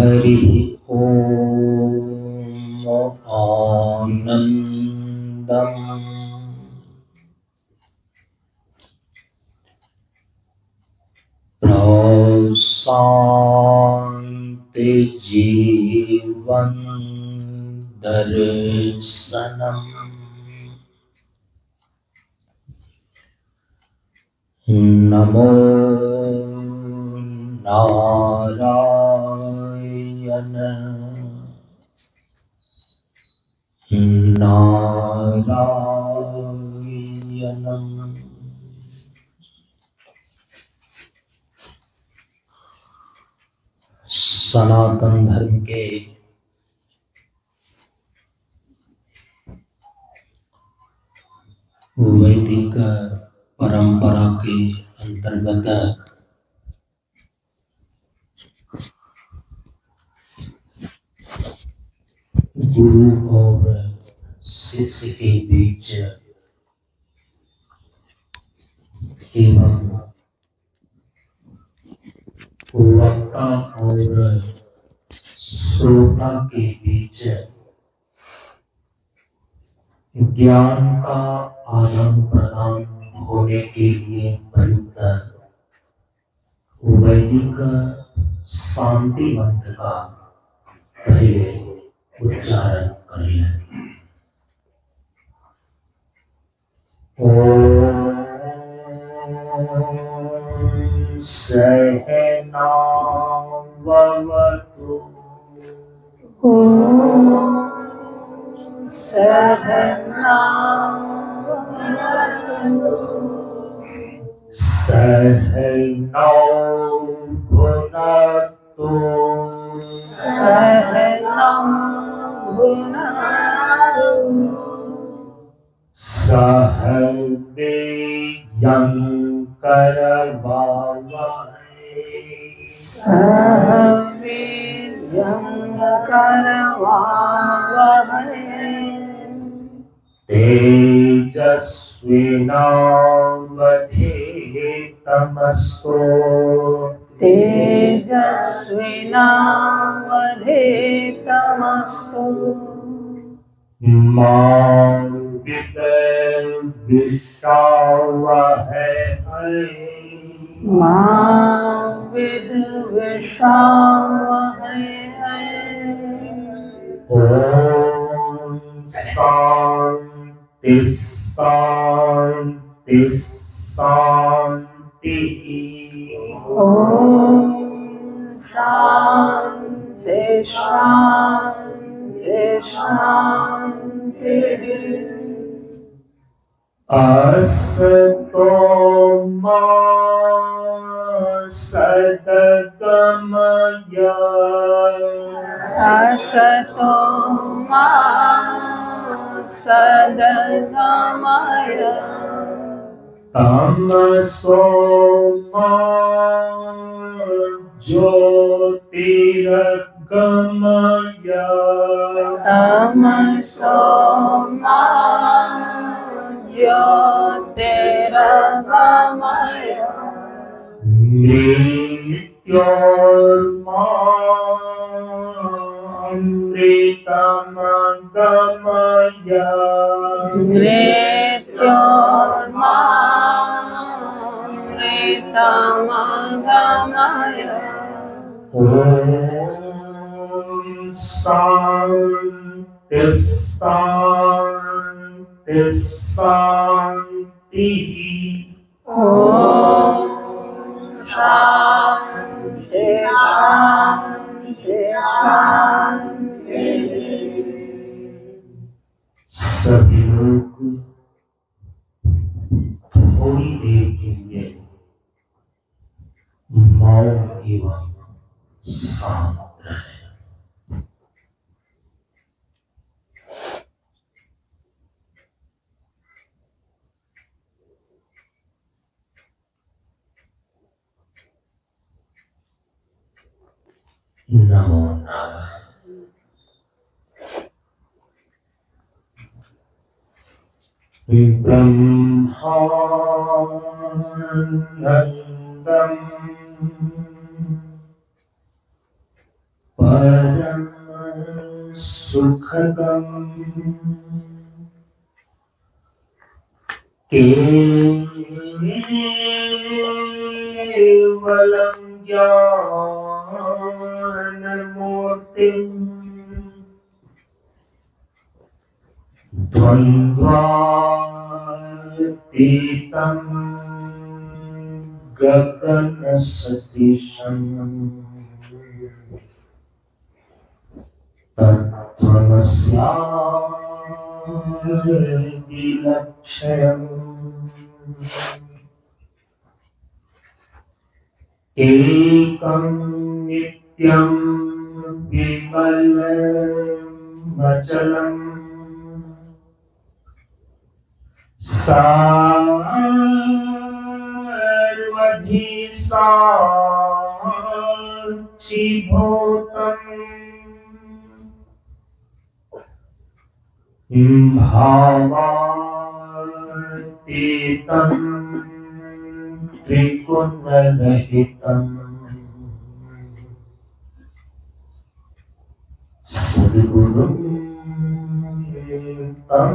हरि ओम आनंदम प्रशांति जीवन दर्शनम नमो नारायण नारायणम्। सनातन धर्म के वैदिक परंपरा के अंतर्गत गुरु और शिष्य के बीच एवं वक्ता और श्रोता के बीच ज्ञान का आदान प्रदान होने के लिए प्रयुक्त वैदिक शांति मंत्र का पहले उच्चारण कर लें। ओम सहनाववतु सहनाववतु सहनौ भुनक्तु सहनं भुनक्तु सह वीर्यङ्करवावहै सह वीर्यङ्करवावहै तेजस्विनावधीतमस्तु तेजस्विनावधीतमस्तु मा विद्विषावहै मा विद्विषावहै ओम शांति शांति शांति। ओम शांति शांति शांति। असतो मा सद्गमय असतो मा सद्गमय तमसो मा ज्योतिर्गमय तमसो मा ज्योतिर्गमय मृत्योर्मा अमृतमगमय मृत्योर्मामृतमगमय ओम शांति शांति शांति। ओम शांति शांति शांति। सभी लोग थोड़ी देर के लिए मौन एवं शांत रहे। नमो नारायण। ब्रह्मानंदं परम सुखदम केवलम ज्ञानमूर्तिं द्वन्द्वातीतं गगनसदृशं तत्त्वमस्यादिलक्ष्यम् एकं नित्यं विमलमचलम् सर्वधि साक्षिभूतम् भावातीतं त्रिगुणरहितम् सद्गुरुं तं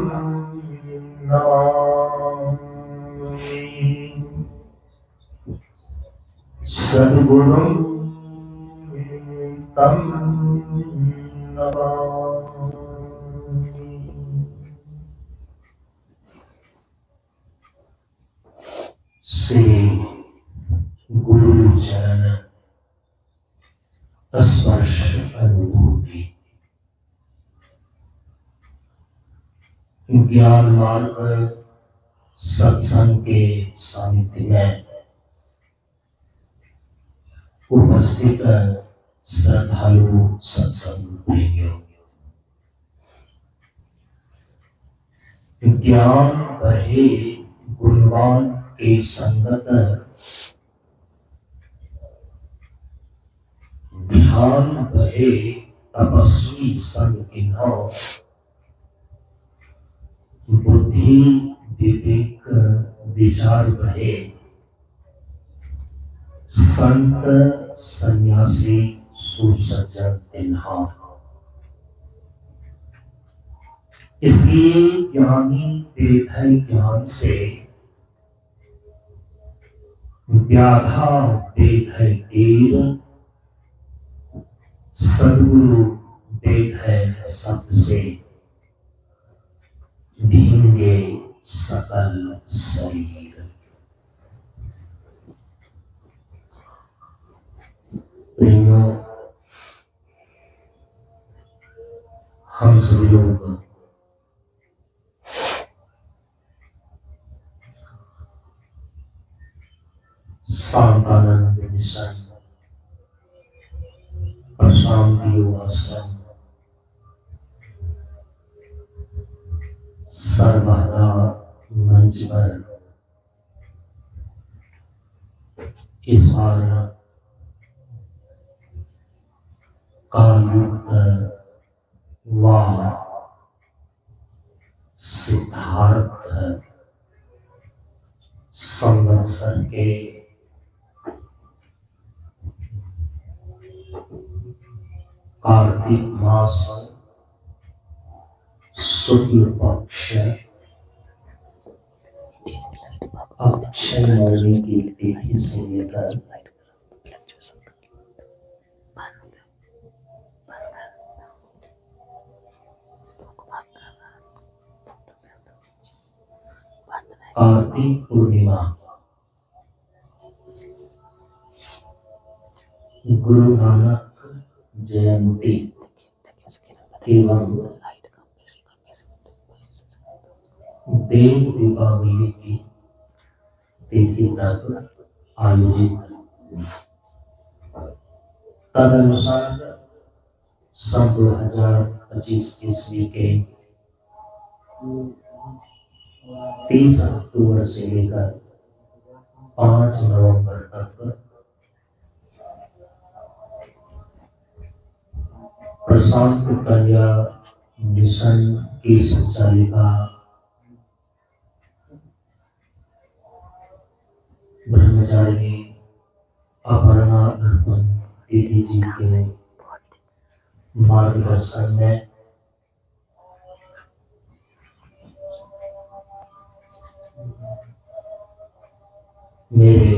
नमामि। सद्गुरुं तं नमामि। श्री गुरु चरण स्पर्श अनुभूति ज्ञान मार्ग सत्संग के सानिध्य में उपस्थित श्रद्धालु सत्संग प्रेमियों, ज्ञान बहे गुणवान के संगत ध्यान बहे तपस्वी संग किन्हो बुद्धि विवेक विचार बहे संत सन्यासी सुसज्जन तिन्हा। इसलिए ज्ञानी बेधय ज्ञान से व्याधा बेधय देर, सद्गुरु बेधय शब्द से भींगे सकल शरीर। प्रेमियों, हम सभी लोग शांतानंद मिशन, प्रशांति योगासन, सर्वदा मंच पर इस बार कालयुक्त व सिद्धार्थ संवत्सर के कार्तिक मास शुक्ल पक्ष अक्षय नवमी की तिथि से लेकर कार्तिक पूर्णिमा गुरु नानक जयंती एवं देव दीपावली की तिथि तक आयोजित। तदनुसार सन 2025 ईस्वी के 30 अक्टूबर से लेकर 5 नवंबर तक प्रशांत कन्या मिशन की संचालिका ब्रह्मचारिणी अपर्णा दीदी जी के मार्गदर्शन में मेरे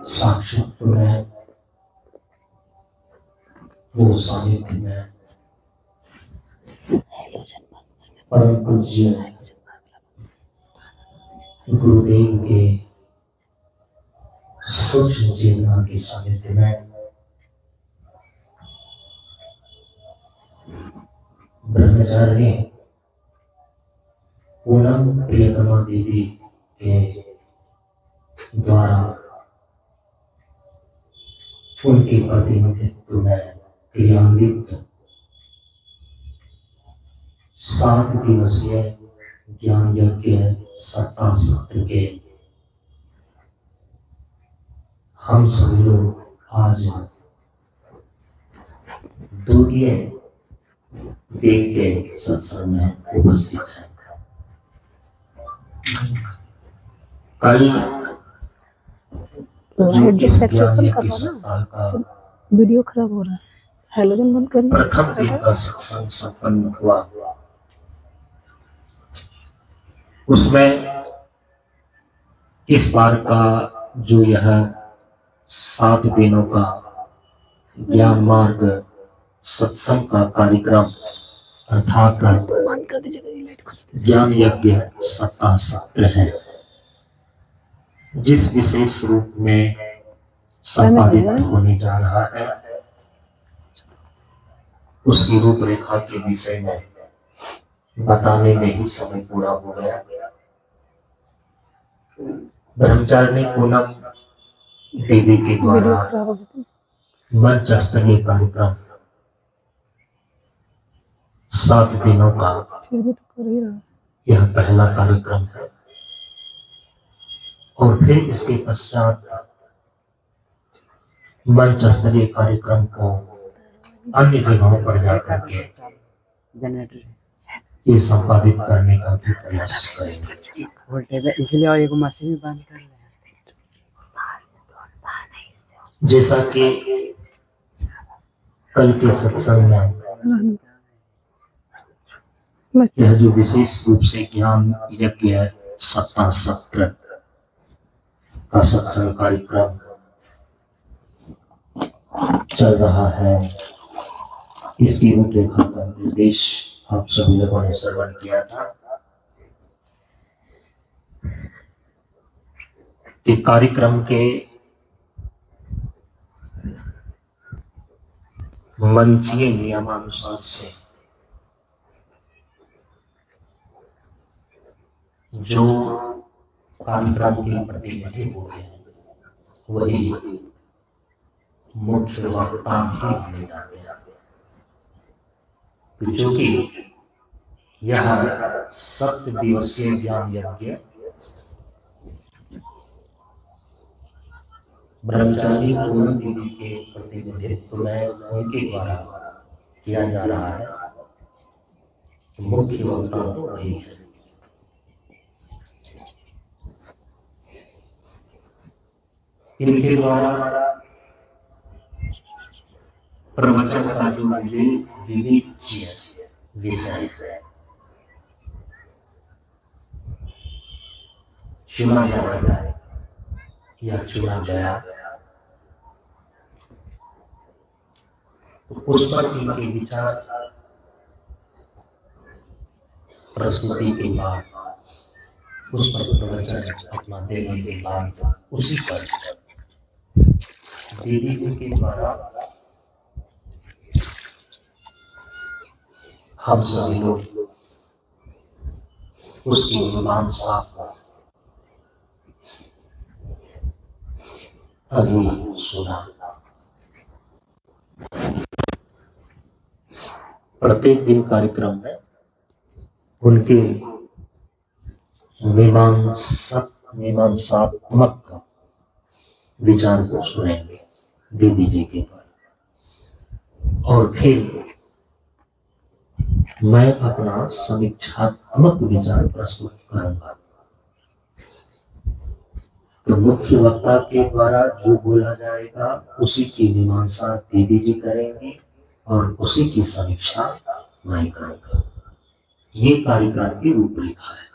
साक्षात्कार में, वो सानिध्य में परम पूज्य गुरुदेव के सूक्ष्म चेतना के सानिध्य में ब्रह्मचारिणी पूनम प्रियतमा दीदी के द्वारा उनके प्रतिनिधित्व में क्रियान्वित 7 दिवसीय ज्ञान यज्ञ सप्ताह सत्र के हम सभी लोग आज द्वितीय दिन के सत्संग में उपस्थित हैं। कल वीडियो खराब हो रहा है, हेलोजन बंद करिए। प्रथम दिन का सत्संग संपन्न हुआ, उसमें इस बार का जो यह 7 दिनों का ज्ञान मार्ग सत्संग का कार्यक्रम अर्थात ज्ञान यज्ञ सप्ताह सत्र है, जिस विशेष रूप में संपादित होने जा रहा है, उसकी रूपरेखा के विषय में बताने में ही समय पूरा हो गया। ब्रह्मचारिणी पूनम दीदी के द्वारा मंच स्तरीय कार्यक्रम 7 दिनों का यह पहला कार्यक्रम है, और फिर इसके पश्चात मंच स्तरीय कार्यक्रम को अन्य जगहों पर जाकर के ये संपादित करने का भी प्रयास करेंगे। इसलिए एक मशीन बंद कर रहे हैं। जैसा कि कल के सत्संग में यह जो विशेष रूप से ज्ञान यज्ञ सप्ताह सत्र का सत्संग कार्यक्रम चल रहा है, इसकी रूपरेखा का निर्देश आप सभी लोगों ने श्रवण किया था कि कार्यक्रम के मंचीय नियमानुसार से जो कार्यक्रम के प्रतिनिधि होते हैं वही मुख्य वक्ता भी माने जाते हैं, क्योंकि यह 7 दिवसीय ज्ञान यज्ञ ब्रह्मचारी पूनम दीदी के प्रतिनिधित्व में उनके द्वारा किया जा रहा है। मुख्य वक्ता तो वही है। इनके द्वारा प्रवचन का जो विवेच्य विषय चुना जाए या चुना गया, तो उस पर इनके विचार प्रस्तुति के बाद, उस पर प्रवचन अपना देने के बाद, उसी पर दीदी जी के द्वारा हम सभी लोग उसकी मीमांसा अभी सुना। प्रत्येक दिन कार्यक्रम में उनके मीमांसात्मक विचार को सुनेंगे दीदी जी के पर, और फिर मैं अपना समीक्षात्मक विचार प्रस्तुत करूंगा। तो मुख्य वक्ता के द्वारा जो बोला जाएगा उसी की मीमांसा दीदी जी करेंगी और उसी की समीक्षा मैं करूंगा। ये कार्यक्रम की रूपरेखा है।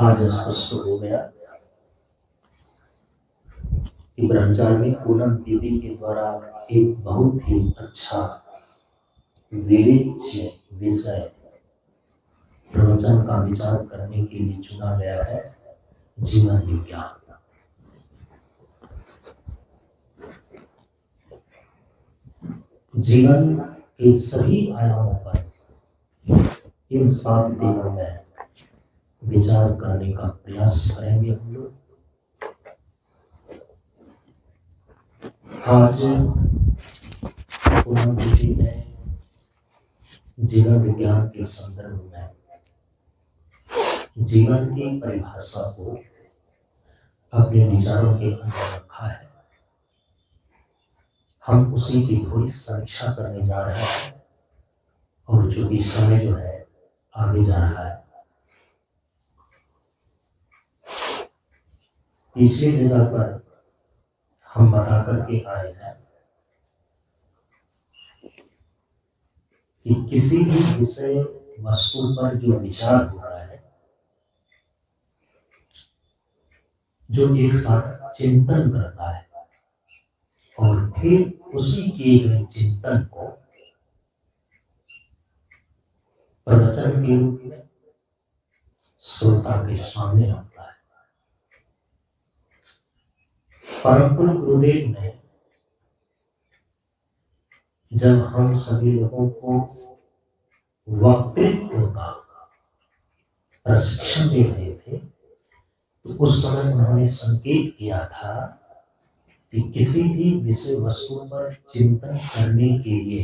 आज स्पष्ट हो गया कि ब्रह्मचारिणी पूनम दीदी के द्वारा एक बहुत ही अच्छा विवेच्य विषय प्रवचन का विचार करने के लिए चुना गया है, जीवन विज्ञान। जीवन के सभी आयामों पर इन 7 दिनों में विचार करने का प्रयास करेंगे हम लोग। आज पूनम दीदी ने जीवन विज्ञान के संदर्भ में जीवन की परिभाषा को अपने विचारों के अंदर रखा है। हम उसी की थोड़ी समीक्षा करने जा रहे हैं और चूंकि समय जो है आगे जा रहा है, तीसरी जगह पर हम बता करके आए हैं कि किसी भी विषय वस्तु पर जो विचार हो रहा है, जो एक साथ चिंतन करता है और फिर उसी किए गए चिंतन को प्रवचन के रूप में श्रोता के सामने रखता है। परम पूज्य गुरुदेव ने जब हम सभी लोगों को वक्तृत्व का प्रशिक्षण दे रहे थे तो उस समय उन्होंने संकेत किया था कि किसी भी विषय वस्तु पर चिंतन करने के लिए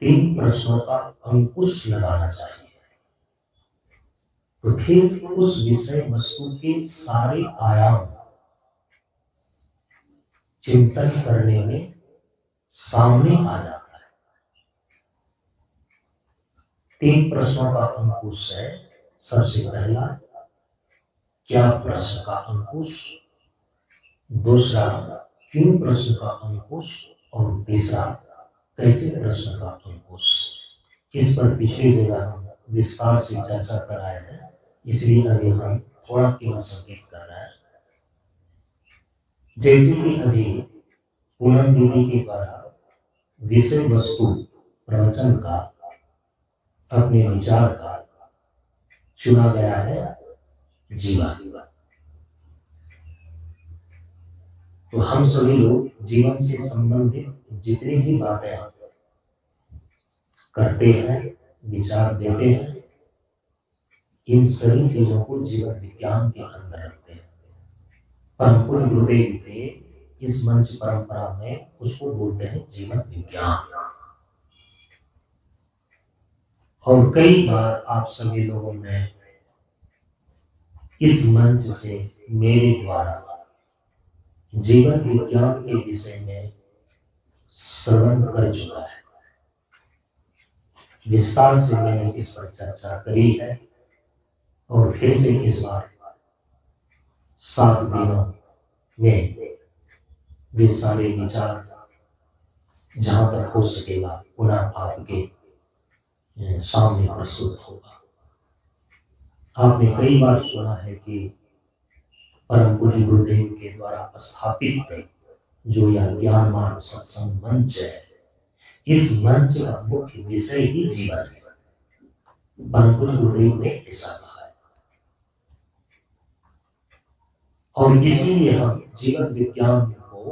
3 प्रश्नों का अंकुश लगाना चाहिए। तो फिर उस विषय वस्तु के सारे आयाम चिंतन करने में सामने आ जाता है। 3 प्रश्नों का अंकुश है। सबसे पहला, क्या प्रश्न का अंकुश, दूसरा क्यों प्रश्न का अंकुश और तीसरा कैसे प्रश्न का अंकुश। इस पर पिछली जगह हम विस्तार से चर्चा कराए हैं, इसलिए अभी हम थोड़ा केवल संकेत कर रहे हैं। जैसे कि अभी पूनम दीदी के द्वारा विषय वस्तु प्रवचन का अपने विचार का चुना गया है जीवन। तो हम सभी लोग जीवन से संबंधित जितनी भी बातें करते हैं, विचार देते हैं, इन सभी चीजों को जीवन विज्ञान के अंदर रखते हैं। परम पूज्य गुरुदेव के इस मंच परंपरा में उसको बोलते हैं जीवन विज्ञान। और कई बार आप सभी लोगों ने इस मंच से मेरे द्वारा जीवन विज्ञान के विषय में श्रवण कर चुका है। विस्तार से मैंने इस पर चर्चा करी है और फिर से इस बार 7 दिनों में वे सारे विचार जहां तक हो सकेगा पुनः आपके सामने प्रस्तुत होगा। आपने कई बार सुना है कि परम पूज्य गुरुदेव के द्वारा स्थापित जो यह ज्ञानमान सत्संग मंच है, इस मंच का मुख्य विषय ही जीवन है। परम पूज्य गुरुदेव ने ऐसा कहा है और इसीलिए हम जीवन विज्ञान को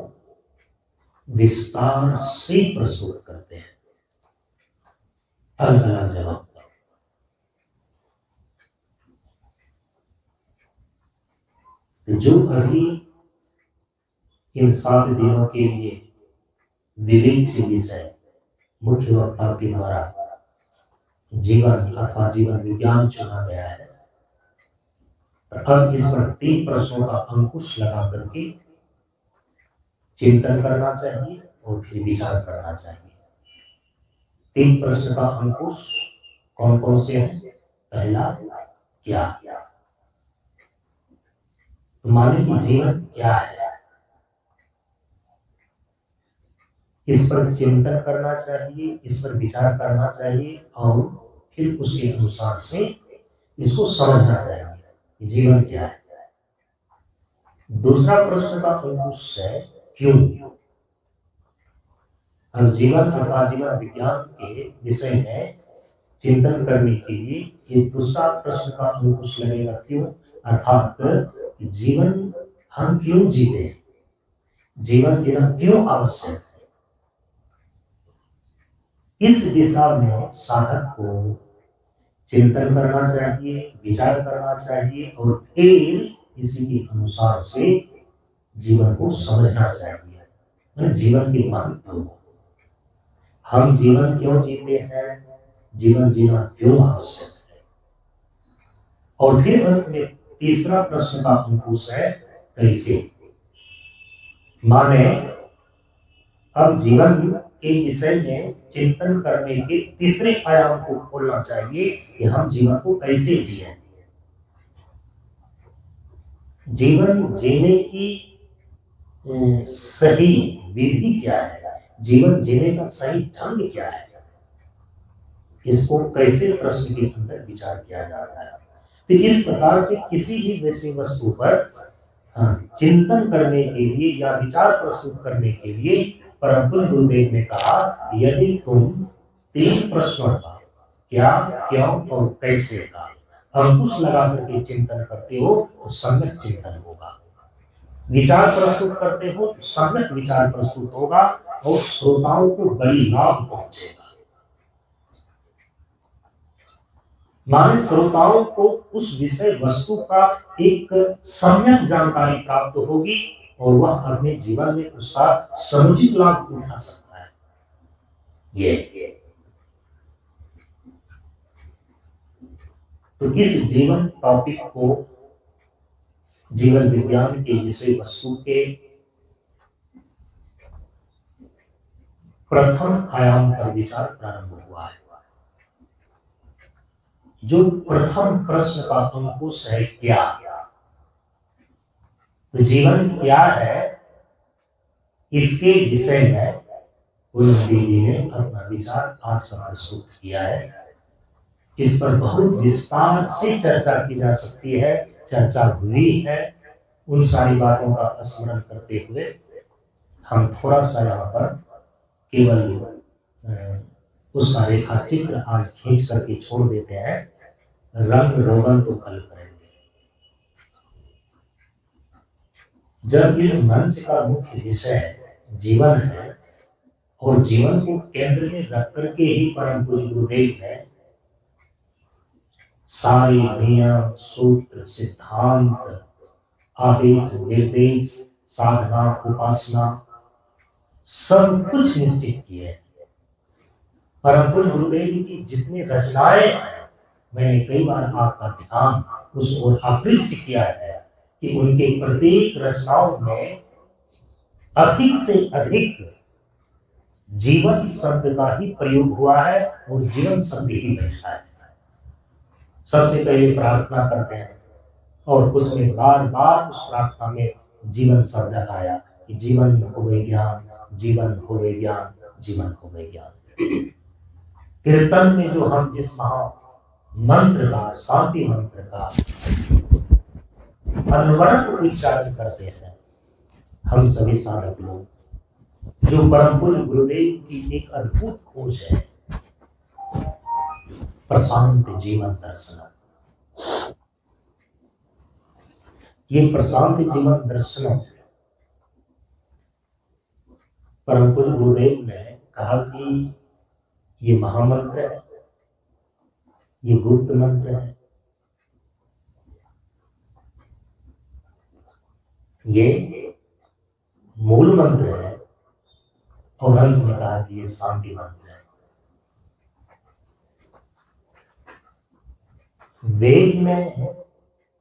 विस्तार से प्रस्तुत करते हैं, अलग अलग जगह पर। जो अभी इन 7 दिनों के लिए विवेक विषय मुख्य वक्ता के द्वारा जीवन अथवा जीवन विज्ञान चुना गया है, अब इस पर 3 प्रश्नों का अंकुश लगा करके चिंतन करना चाहिए और फिर विचार करना चाहिए। 3 प्रश्न का अंकुश कौन कौन से हैं? पहला, क्या, तो माने कि जीवन क्या है, इस पर चिंतन करना चाहिए, इस पर विचार करना चाहिए और फिर उसके अनुसार से इसको समझना चाहिए कि जीवन क्या है। दूसरा प्रश्न का अंकुश है क्यों। अब जीवन अथवा जीवन विज्ञान के विषय में चिंतन करने के लिए ये दूसरा प्रश्न का अंकुश लगेगा क्यों, अर्थात जीवन हम क्यों जीते हैं, जीवन जीना क्यों आवश्यक है। इस दिशा में साधक को चिंतन करना चाहिए, विचार करना चाहिए और फिर इसी के अनुसार से जीवन को समझना चाहिए, जीवन के महत्व को। हम जीवन क्यों जीते हैं, जीवन जीना क्यों आवश्यक है। और फिर अंत में तीसरा प्रश्न का अंकुश है कैसे। माने अब जीवन के विषय में चिंतन करने के तीसरे आयाम को खोलना चाहिए कि हम जीवन को कैसे जिए। जीवन जीने की सही विधि क्या है, जीवन जीने का सही ढंग क्या है, इसको कैसे प्रश्न के अंदर विचार किया जाता है। तो इस प्रकार से किसी भी विषय वस्तु पर चिंतन करने के लिए या विचार प्रस्तुत करने के लिए परम पूज्य गुरुदेव ने कहा, यदि तुम 3 प्रश्नों का क्या, क्यों और कैसे का अंकुश लगा करके चिंतन करते हो तो सम्यक चिंतन होगा। विचार प्रस्तुत करते हो तो सम्यक विचार प्रस्तुत होगा और श्रोताओं को बड़ी लाभ पहुंचेगा। माने श्रोताओं को उस विषय वस्तु का एक सम्यक जानकारी प्राप्त होगी और वह अपने जीवन में उसका समुचित लाभ उठा सकता है। ये तो इस जीवन टॉपिक को जीवन विज्ञान के विषय वस्तु के प्रथम आयाम पर विचार प्रारंभ हुआ है। जो प्रथम प्रश्न का अंकुश है क्या, तो जीवन क्या है, इसके विषय में पूज्य देवी ने अपना विचार आज का प्रस्तुत किया है। इस पर बहुत विस्तार से चर्चा की जा सकती है, चर्चा हुई है। उन सारी बातों का स्मरण करते हुए हम थोड़ा सा यहाँ पर केवल उसका रेखा चित्र आज खींच करके छोड़ देते हैं। रंग रोगन तो कल करेंगे। जब इस मंच का मुख्य विषय जीवन है और जीवन को केंद्र में रख करके ही परम पूज्य गुरुदेव ने सारे नियम, सूत्र, सिद्धांत, आदेश, निर्देश, साधना, उपासना सब कुछ निश्चित किए। परम पूज्य गुरुदेव की जितनी रचनाएं हैं, मैंने कई बार आपका ध्यान उस ओर आकृष्ट किया है कि उनके प्रत्येक रचनाओं में अधिक से अधिक जीवन शब्द का ही प्रयोग हुआ है और जीवन शब्द ही बैठा है। सबसे पहले प्रार्थना करते हैं और उसमें बार बार उस प्रार्थना में जीवन शब्द आया कि जीवन होवे ज्ञान, जीवन होवे ज्ञान, जीवन होवे ज्ञान। कीर्तन में जो हम जिस महा मंत्र का, शांति मंत्र का अनवरत उच्चारण करते हैं, हम सभी साधक लोग, जो परम पूज्य गुरुदेव की एक अद्भुत खोज है, प्रशांत जीवन दर्शन। ये प्रशांत जीवन दर्शन परम पूज्य गुरुदेव ने कहा कि ये महामंत्र है, ये गुप्त मंत्र है, ये मूल मंत्र है और अंत में कहा कि ये शांति मंत्र है। वेद में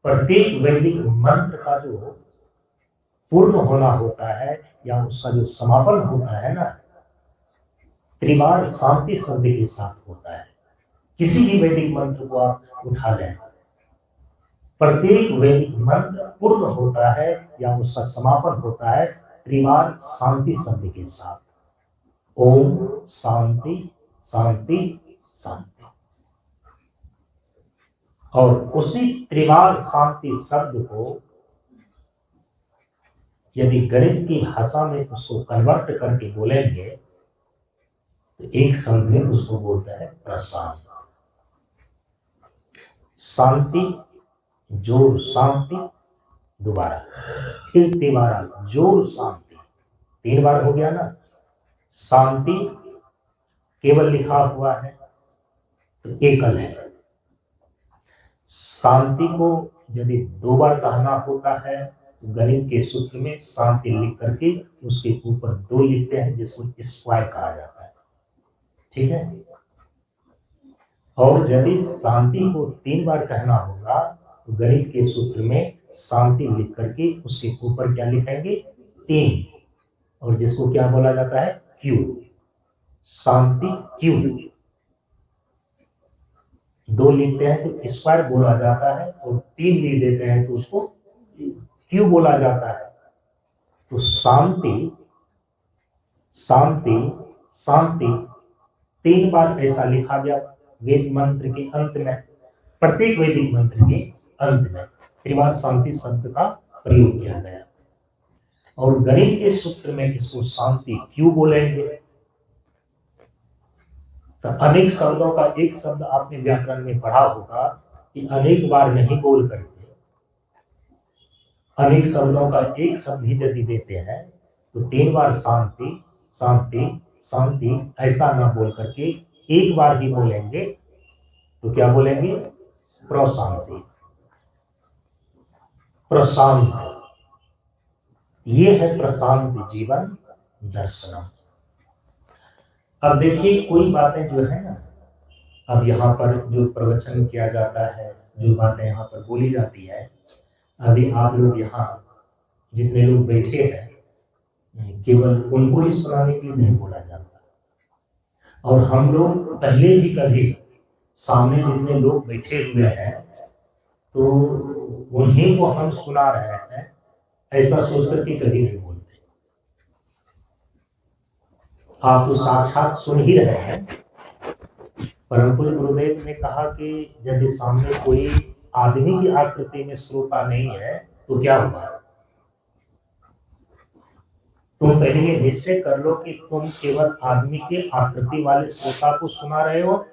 प्रत्येक वैदिक मंत्र का जो पूर्ण होना होता है या उसका जो समापन होता है ना, त्रिवार शांति शब्द के साथ होता है। किसी भी वैदिक मंत्र को आप उठा लें, प्रत्येक वैदिक मंत्र पूर्ण होता है या उसका समापन होता है त्रिवार शांति शब्द के साथ, ओम शांति शांति शांति। और उसी त्रिवार शांति शब्द को यदि गणित की भाषा में उसको कन्वर्ट करके बोलेंगे तो एक शब्द में उसको बोलता है प्रशांत। शांति जोर शांति, दोबारा फिर तिबारा जोर शांति, 3 बार हो गया ना। शांति केवल लिखा हुआ है तो एकल है। शांति को यदि 2 बार कहना होता है तो गणित के सूत्र में शांति लिख करके उसके ऊपर 2 लिखते हैं, जिसको स्क्वायर कहा जाता है। ठीक है। और यदि शांति को 3 बार कहना होगा तो गणित के सूत्र में शांति लिख करके उसके ऊपर क्या लिखेंगे 3, और जिसको क्या बोला जाता है क्यू, शांति क्यू। 2 लिखते हैं तो स्क्वायर बोला जाता है और 3 लिख देते हैं तो उसको क्यू बोला जाता है। तो शांति शांति शांति 3 बार ऐसा लिखा गया वेद मंत्र के अंत में, प्रत्येक वैदिक मंत्र के अंत में त्रिवार शांति शब्द का प्रयोग किया गया। और गणित के सूत्र में इसको शांति क्यों बोलेंगे? तो अनेक शब्दों का एक शब्द आपने व्याकरण में पढ़ा होगा कि अनेक बार नहीं बोल करके अनेक शब्दों का एक शब्द ही यदि देते हैं तो 3 बार शांति शांति शांति ऐसा ना बोल करके एक बार ही बोलेंगे तो क्या बोलेंगे? प्रशांति, प्रशांत। ये है प्रशांत जीवन दर्शनम। अब देखिए कोई बातें जो है ना, अब यहाँ पर जो प्रवचन किया जाता है, जो बातें यहाँ पर बोली जाती है, अभी आप लोग यहाँ जितने लोग बैठे हैं केवल उनको ही सुनाने के लिए नहीं बोला जाता। और हम लोग पहले भी कभी सामने जितने लोग बैठे हुए हैं तो उन्हीं को हम सुना रहे हैं, ऐसा सोचकर के कभी नहीं बोलते। आप तो साक्षात सुन ही रहे हैं। परम पूज्य गुरुदेव ने कहा कि यदि सामने कोई आदमी की आकृति में श्रोता नहीं है तो क्या हुआ? तुम पहले ये निश्चय कर लो कि तुम केवल आदमी के आकृति वाले श्रोता को सुना रहे हो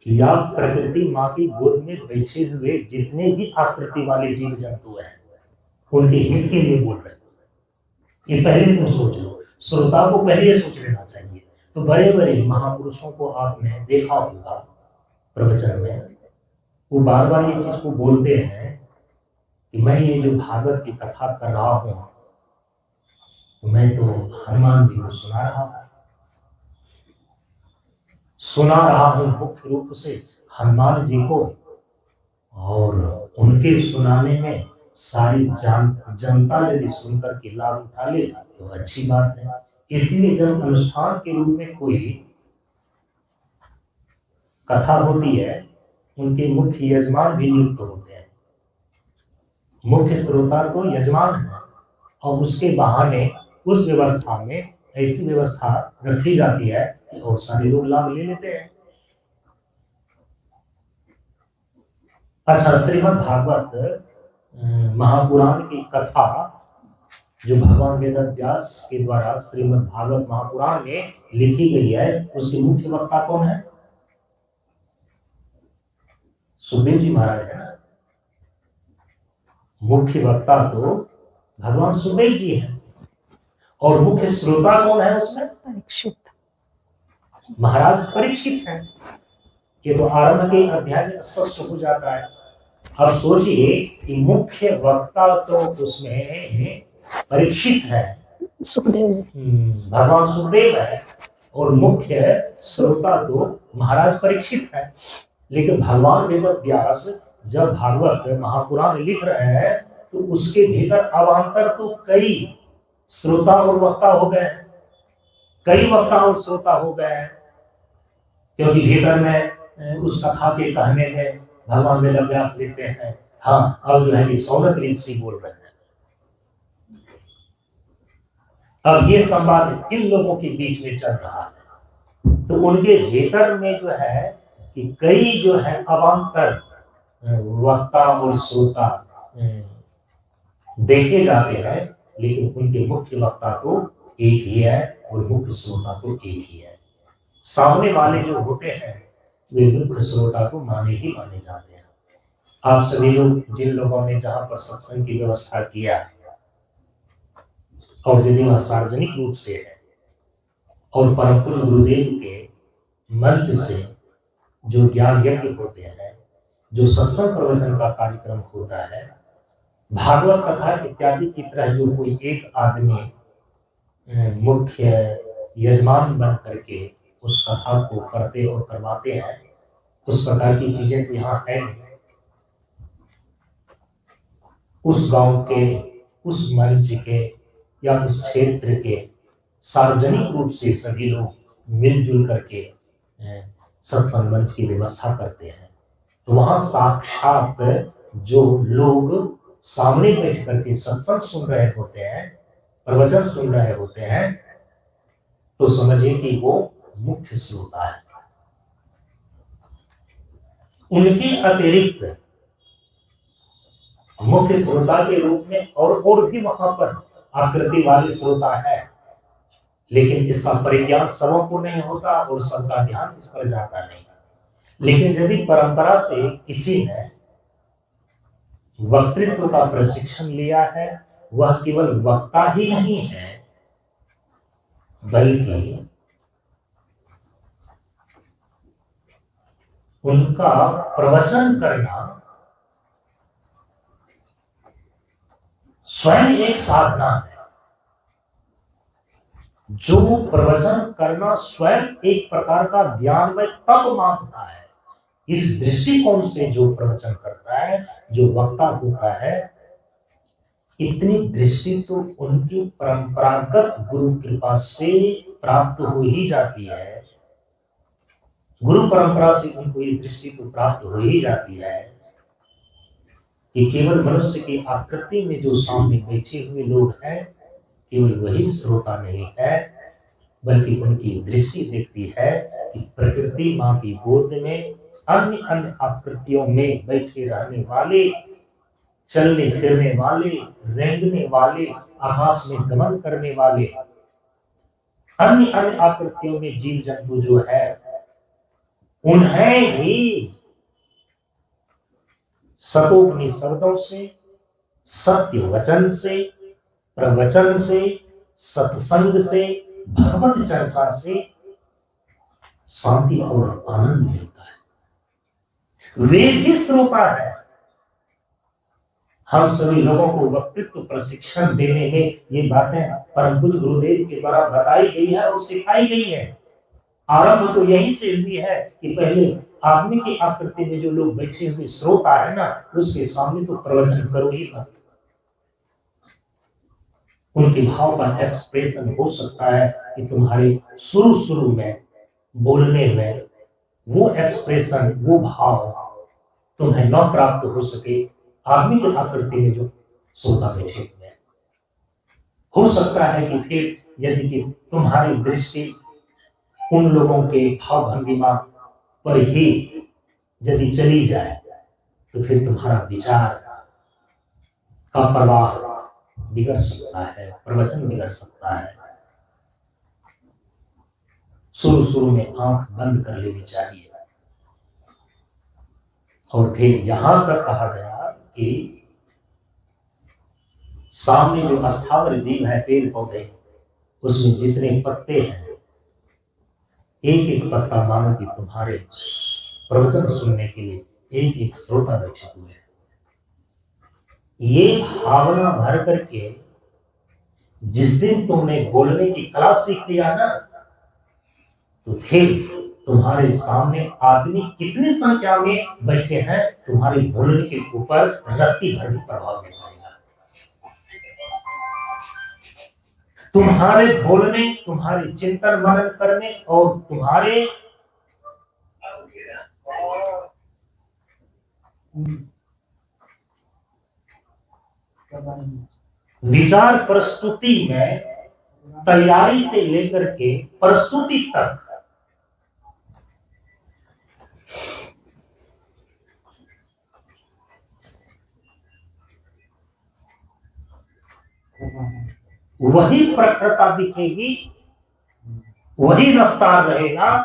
या प्रकृति माँ की गोद में बैठे हुए जितने भी आकृति वाले जीव जंतु हैं उनके हित के लिए बोल रहे हो। ये पहले तुम सोच लो, श्रोता को पहले सोच लेना चाहिए। तो बड़े बड़े महापुरुषों को आपने देखा होगा प्रवचन में, वो बार बार ये चीज को बोलते हैं कि मैं ये जो भागवत की कथा कर रहा हूं तो मैं तो हनुमान जी को सुना रहा हूं मुख्य रूप से हनुमान जी को, और उनके सुनाने में सारी जनता यदि सुनकर के लाभ उठा ले तो अच्छी बात है। इसलिए जब अनुष्ठान के रूप में कोई कथा होती है उनके मुख्य यजमान भी नियुक्त होते हैं। मुख्य श्रोता को यजमान है और उसके बहाने उस व्यवस्था में ऐसी व्यवस्था रखी जाती है कि और सारे लोग लाभ ले लेते हैं। अच्छा, श्रीमद् भागवत महापुराण की कथा जो भगवान वेदव्यास के द्वारा श्रीमद् भागवत महापुराण में लिखी गई है, उसके मुख्य वक्ता कौन है? सुखदेव जी महाराज है ना। मुख्य वक्ता तो भगवान सुखदेव जी हैं और मुख्य श्रोता कौन है उसमें? परीक्षित महाराज परीक्षित हैं। ये तो आरंभ के अध्याय में स्पष्ट हो जाता है। अब सोचिए कि मुख्य वक्ता तो उसमें परीक्षित है, सुखदेव जी, भगवान सुखदेव है, और मुख्य श्रोता तो महाराज परीक्षित है। लेकिन भगवान वेदव्यास जब भागवत महापुराण लिख रहे हैं तो उसके भीतर अवान्तर तो कई श्रोता और वक्ता हो गए, कई वक्ता और श्रोता हो गए, क्योंकि भीतर में उस कथा के कहने में भगवान वेदव्यास लिखते हैं हाँ, अब जो है ये सौनक ऋषि बोल रहे हैं। अब ये संवाद इन लोगों के बीच में चल रहा है, तो उनके भीतर में जो है कि कई जो है अवान्तर वक्ता और श्रोता देखे जाते हैं, लेकिन उनके मुख्य वक्ता तो एक ही है और मुख्य श्रोता तो एक ही है। सामने वाले जो होते हैं वे मुख्य श्रोता तो माने ही माने जाते हैं। आप सभी लोग जिन लोगों ने जहां पर सत्संग की व्यवस्था किया और यदि वह सार्वजनिक रूप से है और परम पूज्य गुरुदेव के मंच से जो ज्ञान यज्ञ होते हैं, जो सत्संग प्रवचन का कार्यक्रम होता है, भागवत कथा इत्यादि की तरह जो कोई एक आदमी मुख्य यजमान बन करके उस कथा को करते और करवाते हैं, उस प्रकार की चीजें तो यहाँ है नहीं। उस गांव के, उस मंच के या उस क्षेत्र के सार्वजनिक रूप से सभी लोग मिलजुल करके सत्संग मंच की व्यवस्था करते हैं। तो वहां साक्षात जो लोग सामने बैठ करके सत्संग सुन रहे होते हैं, प्रवचन सुन रहे होते हैं, तो समझिए कि वो मुख्य श्रोता है। उनके अतिरिक्त मुख्य श्रोता के रूप में और भी वहां पर आकृति वाले श्रोता है, लेकिन इसका परिज्ञान सबों को नहीं होता और सबका ध्यान इस पर जाता नहीं। लेकिन यदि परंपरा से किसी ने वक्तृत्व का प्रशिक्षण लिया है, वह केवल वक्ता ही नहीं है, बल्कि उनका प्रवचन करना स्वयं एक साधना है। जो प्रवचन करना स्वयं एक प्रकार का ज्ञान में तप मांगता है, इस दृष्टिकोण से जो प्रवचन करता है, जो वक्ता होता है, इतनी दृष्टि तो उनकी परंपरागत गुरु कृपा से प्राप्त हो ही जाती है। गुरु परंपरा से उनको ये दृष्टि तो प्राप्त हो ही जाती है कि केवल मनुष्य की आकृति में जो सामने बैठे हुए लोग हैं, केवल वही श्रोता नहीं है, बल्कि उनकी दृष्टि देखती है कि प्रकृति मां की गोद में अन्य अन्य आकृतियों में बैठे रहने वाले, चलने फिरने वाले, रेंगने वाले, आकाश में गमन करने वाले अन्य अन्य आकृतियों में जीव जंतु जो है, उन्हें भी सतोपनिषदों से, सत्य वचन से, प्रवचन से, सत्संग से, भगवत चर्चा से शांति और आनंद मिलता है। वे भी श्रोता है। हम सभी लोगों को वक्तृत्व प्रशिक्षण देने में ये बातें परम पूज्य गुरुदेव के द्वारा बताई गई है और सिखाई गई है। आरंभ तो यही से हुई है कि पहले आदमी की आकृति में जो लोग बैठे हुए श्रोता है ना, उसके सामने तो प्रवचन करो ही मत। उनके भाव का एक्सप्रेशन हो सकता है कि तुम्हारे शुरू में बोलने में वो एक्सप्रेशन, वो भाव तुम्हें न प्राप्त हो सके आदमी की आकृति में जो श्रोता बैठे हुए हैं। हो सकता है कि फिर यदि कि तुम्हारी दृष्टि उन लोगों के भाव भंगिमा पर ही यदि चली जाए, तो फिर तुम्हारा विचार का प्रवाह बिगड़ सकता है, प्रवचन बिगड़ सकता है। शुरू में आंख बंद कर लेनी चाहिए। और फिर यहां तक कहा गया कि सामने जो अस्थावर जीव है, पेड़ पौधे, उसमें जितने पत्ते हैं, एक एक पत्ता मानो कि तुम्हारे प्रवचन सुनने के लिए एक एक श्रोता बैठे हुए हैं। ये भावना भर करके जिस दिन तुमने बोलने की कला सीख लिया ना, तो फिर तुम्हारे सामने आदमी कितनी संख्या में बैठे हैं, तुम्हारे बोलने के ऊपर रत्ती भर भी प्रभाव नहीं पड़ेगा। तुम्हारे बोलने, तुम्हारे चिंतन मनन करने और तुम्हारे विचार प्रस्तुति में तैयारी से लेकर के प्रस्तुति तक वही प्रखरता दिखेगी, वही रफ्तार रहेगा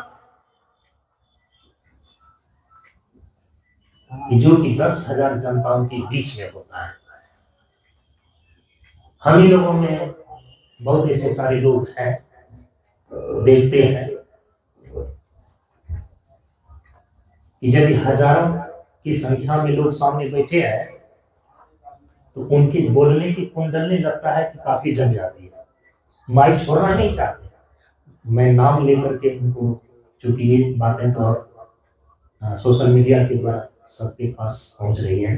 कि जो कि 10,000 जनताओं के बीच में होता है। हम ही लोगों में बहुत ऐसे सारे लोग हैं, देखते हैं कि यदि हजारों की संख्या में लोग सामने बैठे हैं तो उनकी बोलने की कुंडली लगता है कि काफी जम जाती है, माइक छोड़ना नहीं चाहते। मैं नाम लेकर के उनको, चूंकि ये बातें तो सोशल मीडिया के द्वारा सबके पास पहुंच रही है,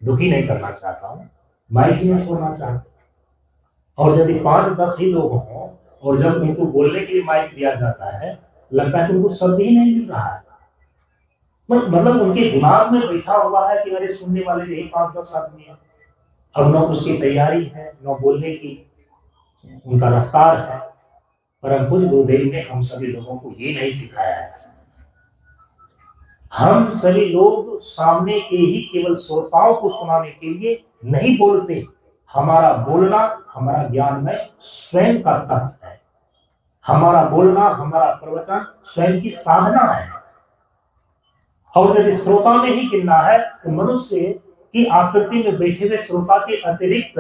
दुखी नहीं करना चाहता हूँ, माइक ही नहीं छोड़ना चाहता। और यदि 5-10 ही लोग हों और जब उनको बोलने के लिए माइक दिया जाता है, लगता है कि उनको शब्द ही नहीं मिल रहा है। मतलब उनके दिमाग में बैठा हुआ है कि अरे सुनने वाले यही 5-10 आदमी है। अब न उसकी तैयारी है, न बोलने की उनका रफ्तार है। परम पूज्य गुरुदेव ने हम सभी लोगों को ये नहीं सिखाया है। हम सभी लोग सामने के ही केवल श्रोताओं को सुनाने के लिए नहीं बोलते। हमारा बोलना हमारा ज्ञान में स्वयं का तत्व है। हमारा बोलना, हमारा प्रवचन स्वयं की साधना है। और यदि श्रोता में ही गिनना है तो मनुष्य की आकृति में बैठे हुए श्रोता के अतिरिक्त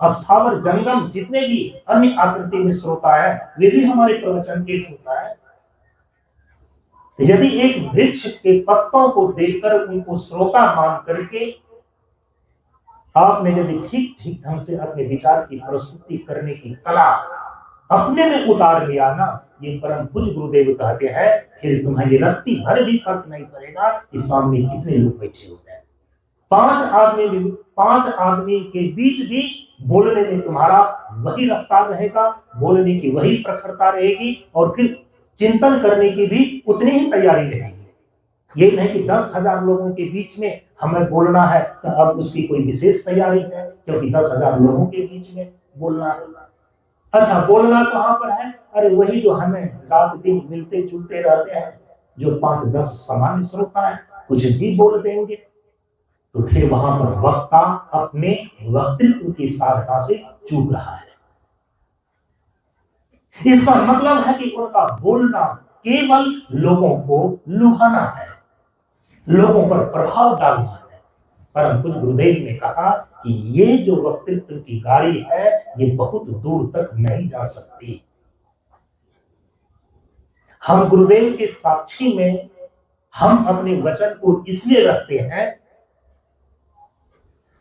अस्थावर जंगम जितने भी अन्य आकृति में श्रोता है, वे भी हमारे प्रवचन के श्रोता है। यदि एक वृक्ष के पत्तों को देखकर उनको श्रोता मान करके आपने यदि ठीक ठीक ढंग से अपने विचार की प्रस्तुति करने की कला अपने में उतार लिया ना, ये परम पूज्य गुरुदेव कहते हैं, फिर तुम्हारी रत्ती भर भी फर्क नहीं पड़ेगा कि सामने कितने लोग बैठे होते हैं। 5 आदमी के बीच भी बोलने में तुम्हारा वही रफ्तार रहेगा, बोलने की वही प्रखरता रहेगी और फिर चिंतन करने की भी उतनी ही तैयारी रहेगी। ये नहीं कि 10,000 लोगों के बीच में हमें बोलना है तो अब उसकी कोई विशेष तैयारी है, क्योंकि 10,000 लोगों के बीच में बोलना है। अच्छा, बोलना कहां पर है? अरे वही जो हमें रात दिन मिलते जुलते रहते हैं, जो 5-10 सामान्य श्रोता है, कुछ भी बोल देंगे तो फिर वहां पर वक्ता अपने वक्तृत्व की साधना से चूक रहा है। इसका मतलब है कि उनका बोलना केवल लोगों को लुभाना है, लोगों पर प्रभाव डालना है। परम पूज्य गुरुदेव ने कहा कि ये जो वक्तृत्व की गाड़ी है, ये बहुत दूर तक नहीं जा सकती। हम गुरुदेव के साक्षी में हम अपने वचन को इसलिए रखते हैं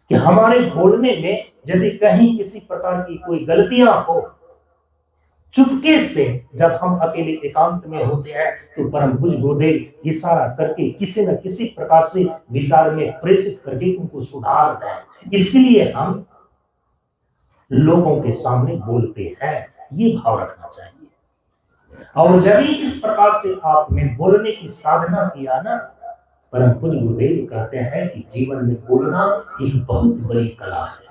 कि हमारे बोलने में यदि कहीं किसी प्रकार की कोई गलतियां हो, चुपके से जब हम अकेले एकांत में होते हैं तो परम पूज्य गुरुदेव इशारा करके किसी न किसी प्रकार से विचार में प्रेषित करके उनको सुधार दें। इसलिए हम लोगों के सामने बोलते हैं, ये भाव रखना चाहिए। और जब इस प्रकार से आपने बोलने की साधना किया ना, परम पूज्य गुरुदेव कहते हैं कि जीवन में बोलना एक बहुत बड़ी कला है।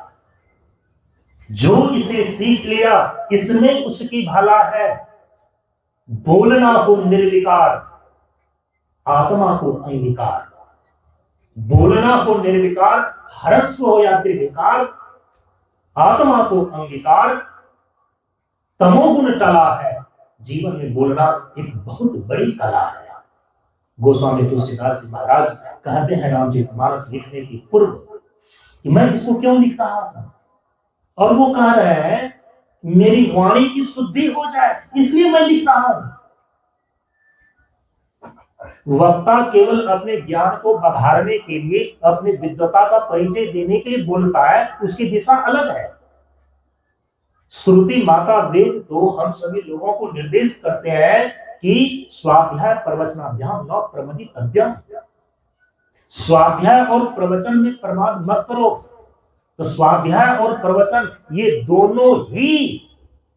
जो इसे सीख लिया इसमें उसकी भला है। बोलना हो निर्विकार, आत्मा को अंगीकार। बोलना हो निर्विकार, ह्रस्व हो या दीर्घकार, आत्मा को अंगीकार। तमोगुण टला है, जीवन में बोलना एक बहुत बड़ी कला है। गोस्वामी तुलसीदास जी महाराज कहते हैं रामचरितमानस लिखने की पूर्व कि मैं इसको क्यों लिख रहा हूं, और वो कह रहे हैं मेरी वाणी की शुद्धि हो जाए इसलिए मैं लिख रहा हूं। वक्ता केवल अपने ज्ञान को बढ़ाने के लिए, अपनी विद्वता का परिचय देने के लिए बोलता है, उसकी दिशा अलग है। श्रुति माता वेद तो हम सभी लोगों को निर्देश करते हैं कि स्वाध्याय प्रवचनाभ्याम न प्रमदितव्यम्। स्वाध्याय और प्रवचन में प्रमाद मत करो। तो स्वाध्याय और प्रवचन ये दोनों ही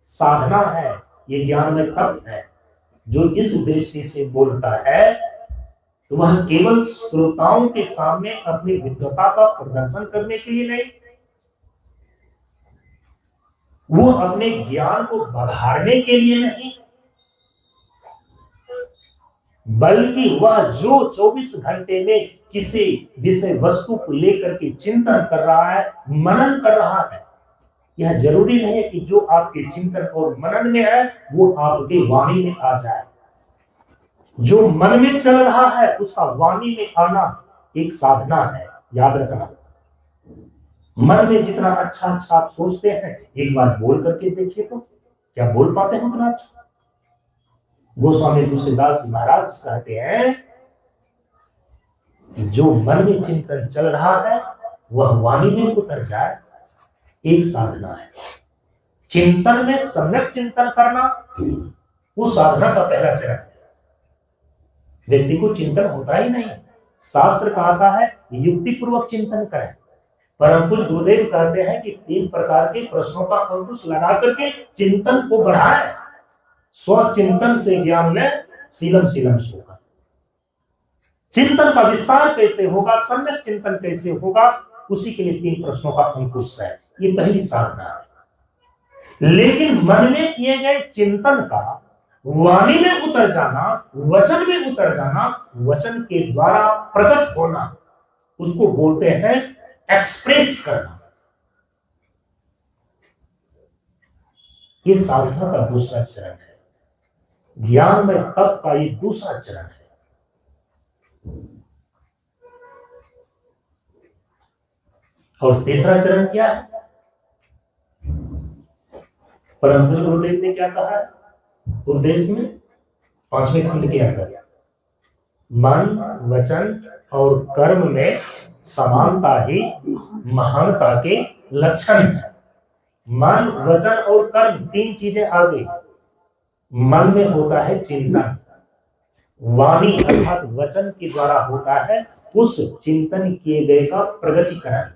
साधना है, ये ज्ञान में तत्व है। जो इस दृष्टि से बोलता है तो वह केवल श्रोताओं के सामने अपनी विद्वता का प्रदर्शन करने के लिए नहीं, वो अपने ज्ञान को बढ़ाने के लिए नहीं, बल्कि वह जो 24 घंटे में किसी विषय वस्तु को लेकर के चिंतन कर रहा है, मनन कर रहा है, यह जरूरी नहीं है कि जो आपके चिंतन और मनन में है वो आपके वाणी में आ जाए। जो मन में चल रहा है उसका वाणी में आना एक साधना है, याद रखना। मन में जितना अच्छा अच्छा आप सोचते हैं, एक बार बोल करके देखिए तो क्या बोल पाते हैं उतना अच्छा? गोस्वामी तुलसीदास जी महाराज कहते हैं जो मन में चिंतन चल रहा है वह वाणी में उतर जाए, एक साधना है। चिंतन में सम्यक चिंतन करना वो साधना का पहला चरण है। व्यक्ति को चिंतन होता ही नहीं, शास्त्र कहता है युक्ति पूर्वक चिंतन करें। परम पूज्य गुरुदेव कहते हैं कि 3 प्रकार के प्रश्नों का अंकुश लगा करके चिंतन को बढ़ाएं। स्वचिंतन से ज्ञान ले, शीलम शीलम सोकर। चिंतन का विस्तार कैसे होगा, सम्यक चिंतन कैसे होगा, उसी के लिए 3 प्रश्नों का अंकुश है। ये पहली साधना है। लेकिन मन में किए गए चिंतन का वाणी में उतर जाना, वचन में उतर जाना, वचन के द्वारा प्रकट होना, उसको बोलते हैं एक्सप्रेस करना। ये साधना का दूसरा चरण है। ज्ञान में तप का ये दूसरा चरण है। और तीसरा चरण क्या है? परम पूज्य गुरुदेव ने क्या कहा है उपदेश में 5वें खंड के अंदर? मन, वचन और कर्म में समानता ही महानता के लक्षण है। मन, वचन और कर्म 3 चीजें आ गई। मन में होता है चिंतन, वाणी अर्थात वचन के द्वारा होता है उस चिंतन किए गए का प्रगटीकरण।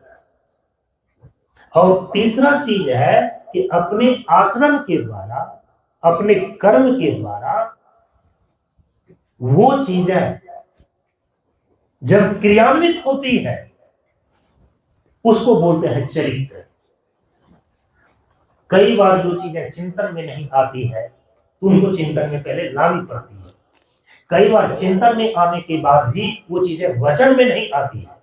और तीसरा चीज है कि अपने आचरण के द्वारा, अपने कर्म के द्वारा वो चीजें जब क्रियान्वित होती है उसको बोलते हैं चरित्र। कई बार जो चीजें चिंतन में नहीं आती है तो उनको चिंतन में पहले लानी पड़ती है। कई बार चिंतन में आने के बाद भी वो चीजें वचन में नहीं आती है।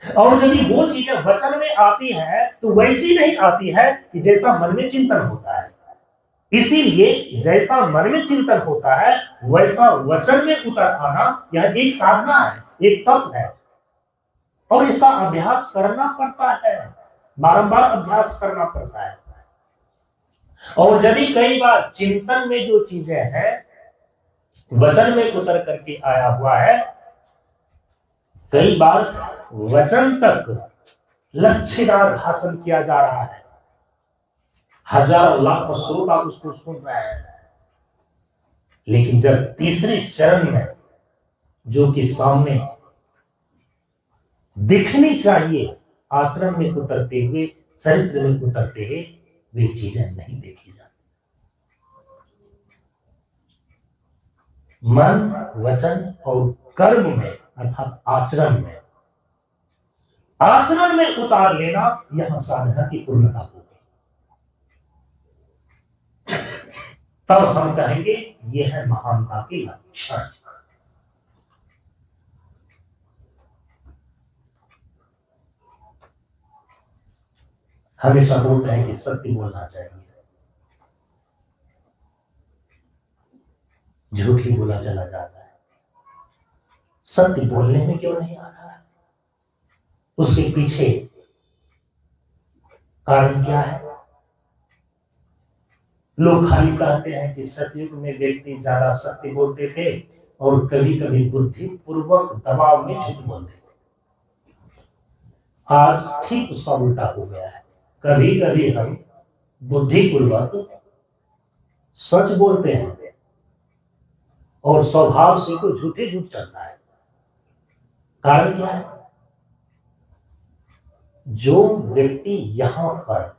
और यदि वो चीजें वचन में आती है तो वैसी नहीं आती है कि जैसा मन में चिंतन होता है। इसीलिए जैसा मन में चिंतन होता है वैसा वचन में उतर आना यह एक साधना है, एक तप है। और इसका अभ्यास करना पड़ता है, बारंबार अभ्यास करना पड़ता है। और यदि कई बार चिंतन में जो चीजें हैं वचन में उतर करके आया हुआ है, कई बार वचन तक लच्छेदार भाषण किया जा रहा है, हजारों लाखों श्रोता उसको सुन रहे हैं, लेकिन जब तीसरे चरण में जो कि सामने दिखनी चाहिए आचरण में उतरते हुए, चरित्र में उतरते हुए, वे चीजें नहीं देखी जाती। मन, वचन और कर्म में अर्थात आचरण में उतार लेना यह साधना की पूर्णता होगी। तब हम कहेंगे यह है महानता के लक्षण। हमेशा बोलते हैं कि सत्य बोलना चाहिए, झूठ ही बोला चला जाता है। सत्य बोलने में क्यों नहीं आ रहा है? उसके पीछे कारण क्या है? लोग खाली कहते हैं कि सतयुग में व्यक्ति ज्यादा सत्य बोलते थे और कभी कभी बुद्धि पूर्वक दबाव में झूठ बोलते थे। आज ठीक उसका उल्टा हो गया है। कभी कभी हम बुद्धि पूर्वक सच बोलते हैं और स्वभाव से तो झूठे झूठ चलता है। कारण क्या है? जो व्यक्ति यहां पर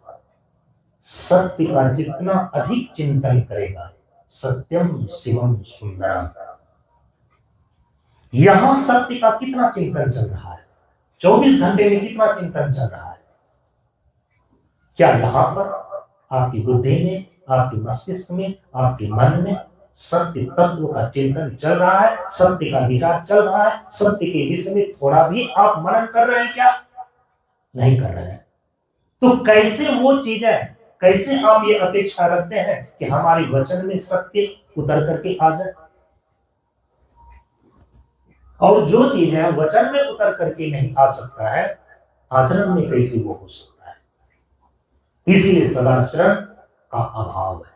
सत्य का जितना अधिक चिंतन करेगा, सत्यम शिवम सुंदरम, यहां सत्य का कितना चिंतन चल रहा है, 24 घंटे में कितना चिंतन चल रहा है, क्या यहाँ पर आपकी बुद्धि में, आपके मस्तिष्क में, आपके मन में सत्य तत्व का चिंतन चल रहा है, सत्य का विचार चल रहा है, सत्य के विषय में थोड़ा भी आप मनन कर रहे हैं क्या? नहीं कर रहे हैं। तो कैसे वो चीजें, कैसे आप ये अपेक्षा रखते हैं कि हमारे वचन में सत्य उतर करके आ जाए? और जो चीजें वचन में उतर करके नहीं आ सकता है, आचरण में कैसे वो हो सकता है? इसीलिए सदाचरण का अभाव है।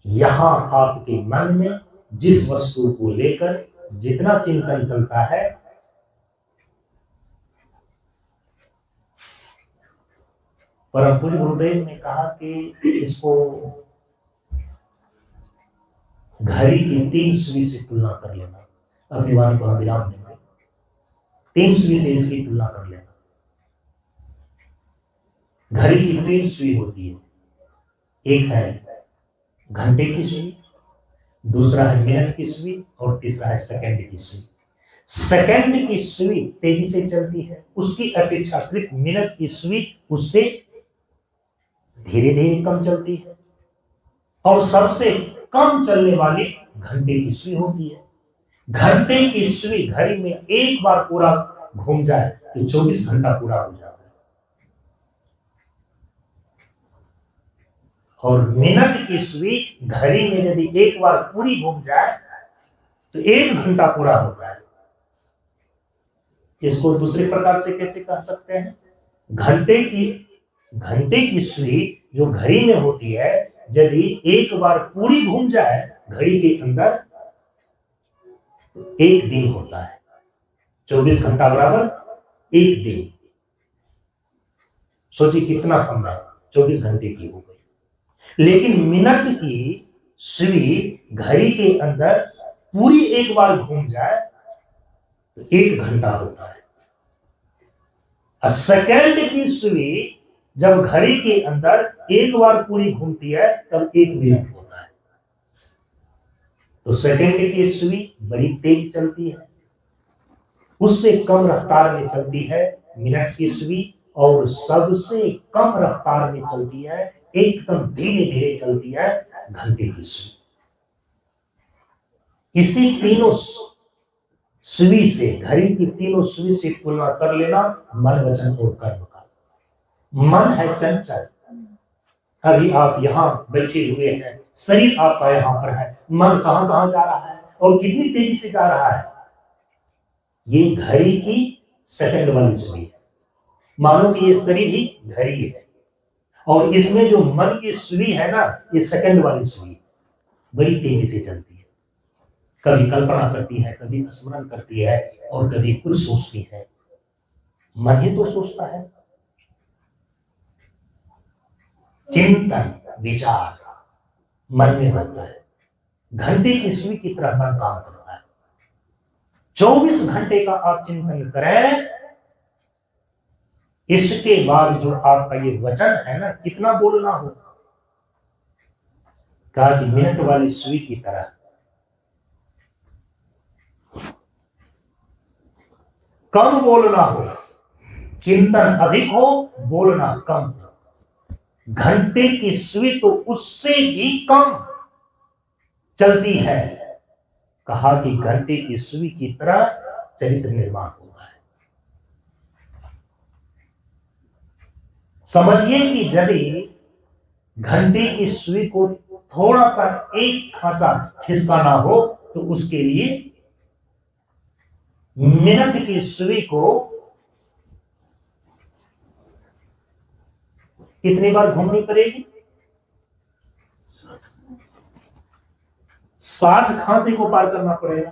यहां आपके मन में जिस वस्तु को लेकर जितना चिंतन चलता है, परम पूज्य गुरुदेव ने कहा कि इसको घड़ी की 3 सुई से तुलना कर लेना। अपनी वाणी को हम विराम देंगे। 3 सुई से इसकी तुलना कर लेना। घड़ी की 3 सुई होती है। एक है घंटे की सुई, दूसरा है मिनट की सुई और तीसरा है सेकंड की सुई। सेकंड की सुई तेजी से चलती है, उसकी अपेक्षाकृत मिनट की सुई उससे धीरे धीरे कम चलती है, और सबसे कम चलने वाली घंटे की सुई होती है। घंटे की सुई घड़ी में एक बार पूरा घूम जाए तो 24 घंटा पूरा हो जाता है, और मिनट की सुई घड़ी में यदि एक बार पूरी घूम जाए तो 1 घंटा पूरा होता है। इसको दूसरे प्रकार से कैसे कह सकते हैं? घंटे की सुई जो घड़ी में होती है, यदि एक बार पूरी घूम जाए घड़ी के अंदर तो 1 दिन होता है। 24 घंटा बराबर 1 दिन। सोचिए कितना समय 24 घंटे की हो गई। लेकिन मिनट की सुई घड़ी के अंदर पूरी एक बार घूम जाए तो 1 घंटा होता है। सेकंड की सुई जब घड़ी के अंदर एक बार पूरी घूमती है तब 1 मिनट होता है। तो सेकंड की सुई बड़ी तेज चलती है, उससे कम रफ्तार में चलती है मिनट की सुई, और सबसे कम रफ्तार में चलती है, एकदम धीरे धीरे चलती है घंटे की सुई। इसी तीनों सुई से, घड़ी की तीनों सुई से तुलना कर लेना मन, वचन और कर्म का। मन है चंचल। अभी आप यहां बैठे हुए हैं, शरीर आपका यहां पर है, मन कहां कहां जा रहा है और कितनी तेजी से जा रहा है? ये घड़ी की सेकंड वाली सुई है। मानो कि ये शरीर ही घड़ी है, और इसमें जो मन की सुई है ना, ये सेकंड वाली सुई बड़ी तेजी से चलती है। कभी कल्पना करती है, कभी स्मरण करती है, और कभी कुछ सोचती है। मन ही तो सोचता है। चिंतन विचार मन में होता है। घंटे की सुई की तरह मन काम करता है। 24 घंटे का आप चिंतन करें, इसके बाद जो आपका ये वचन है ना, कितना बोलना हो। कहा कि मिनट वाली सुई की तरह कम बोलना हो, चिंतन अधिक हो, बोलना कम हो। घंटे की सुई तो उससे भी कम चलती है। कहा कि घंटे की सुई की तरह चरित्र निर्माण होगा है। समझिए कि यदि घंटे की सुई को थोड़ा सा एक खांचा खिसकाना हो तो उसके लिए मिनट की सुई को कितनी बार घूमनी पड़ेगी? 60 खांचे को पार करना पड़ेगा,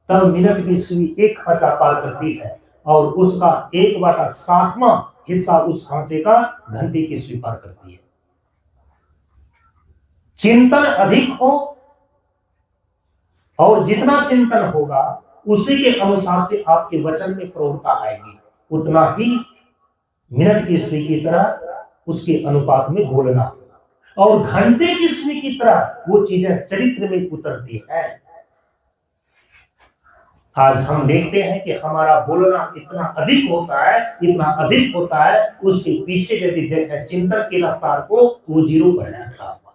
तब मिनट की सुई एक खांचा पार करती है, और उसका 1/7वां हिस्सा उस खांचे का घंटे की सुई पार करती है। चिंतन अधिक हो, और जितना चिंतन होगा उसी के अनुसार से आपके वचन में प्रौढ़ता आएगी, उतना ही मिनट की सुई की तरह उसके अनुपात में बोलना होगा, और घंटे की सुई की तरह वो चीजें चरित्र में उतरती है। आज हम देखते हैं कि हमारा बोलना इतना अधिक होता है, इतना अधिक होता है, उसके पीछे यदि देखें चिंतन की रफ्तार को, वो जीरो पर है अटका हुआ।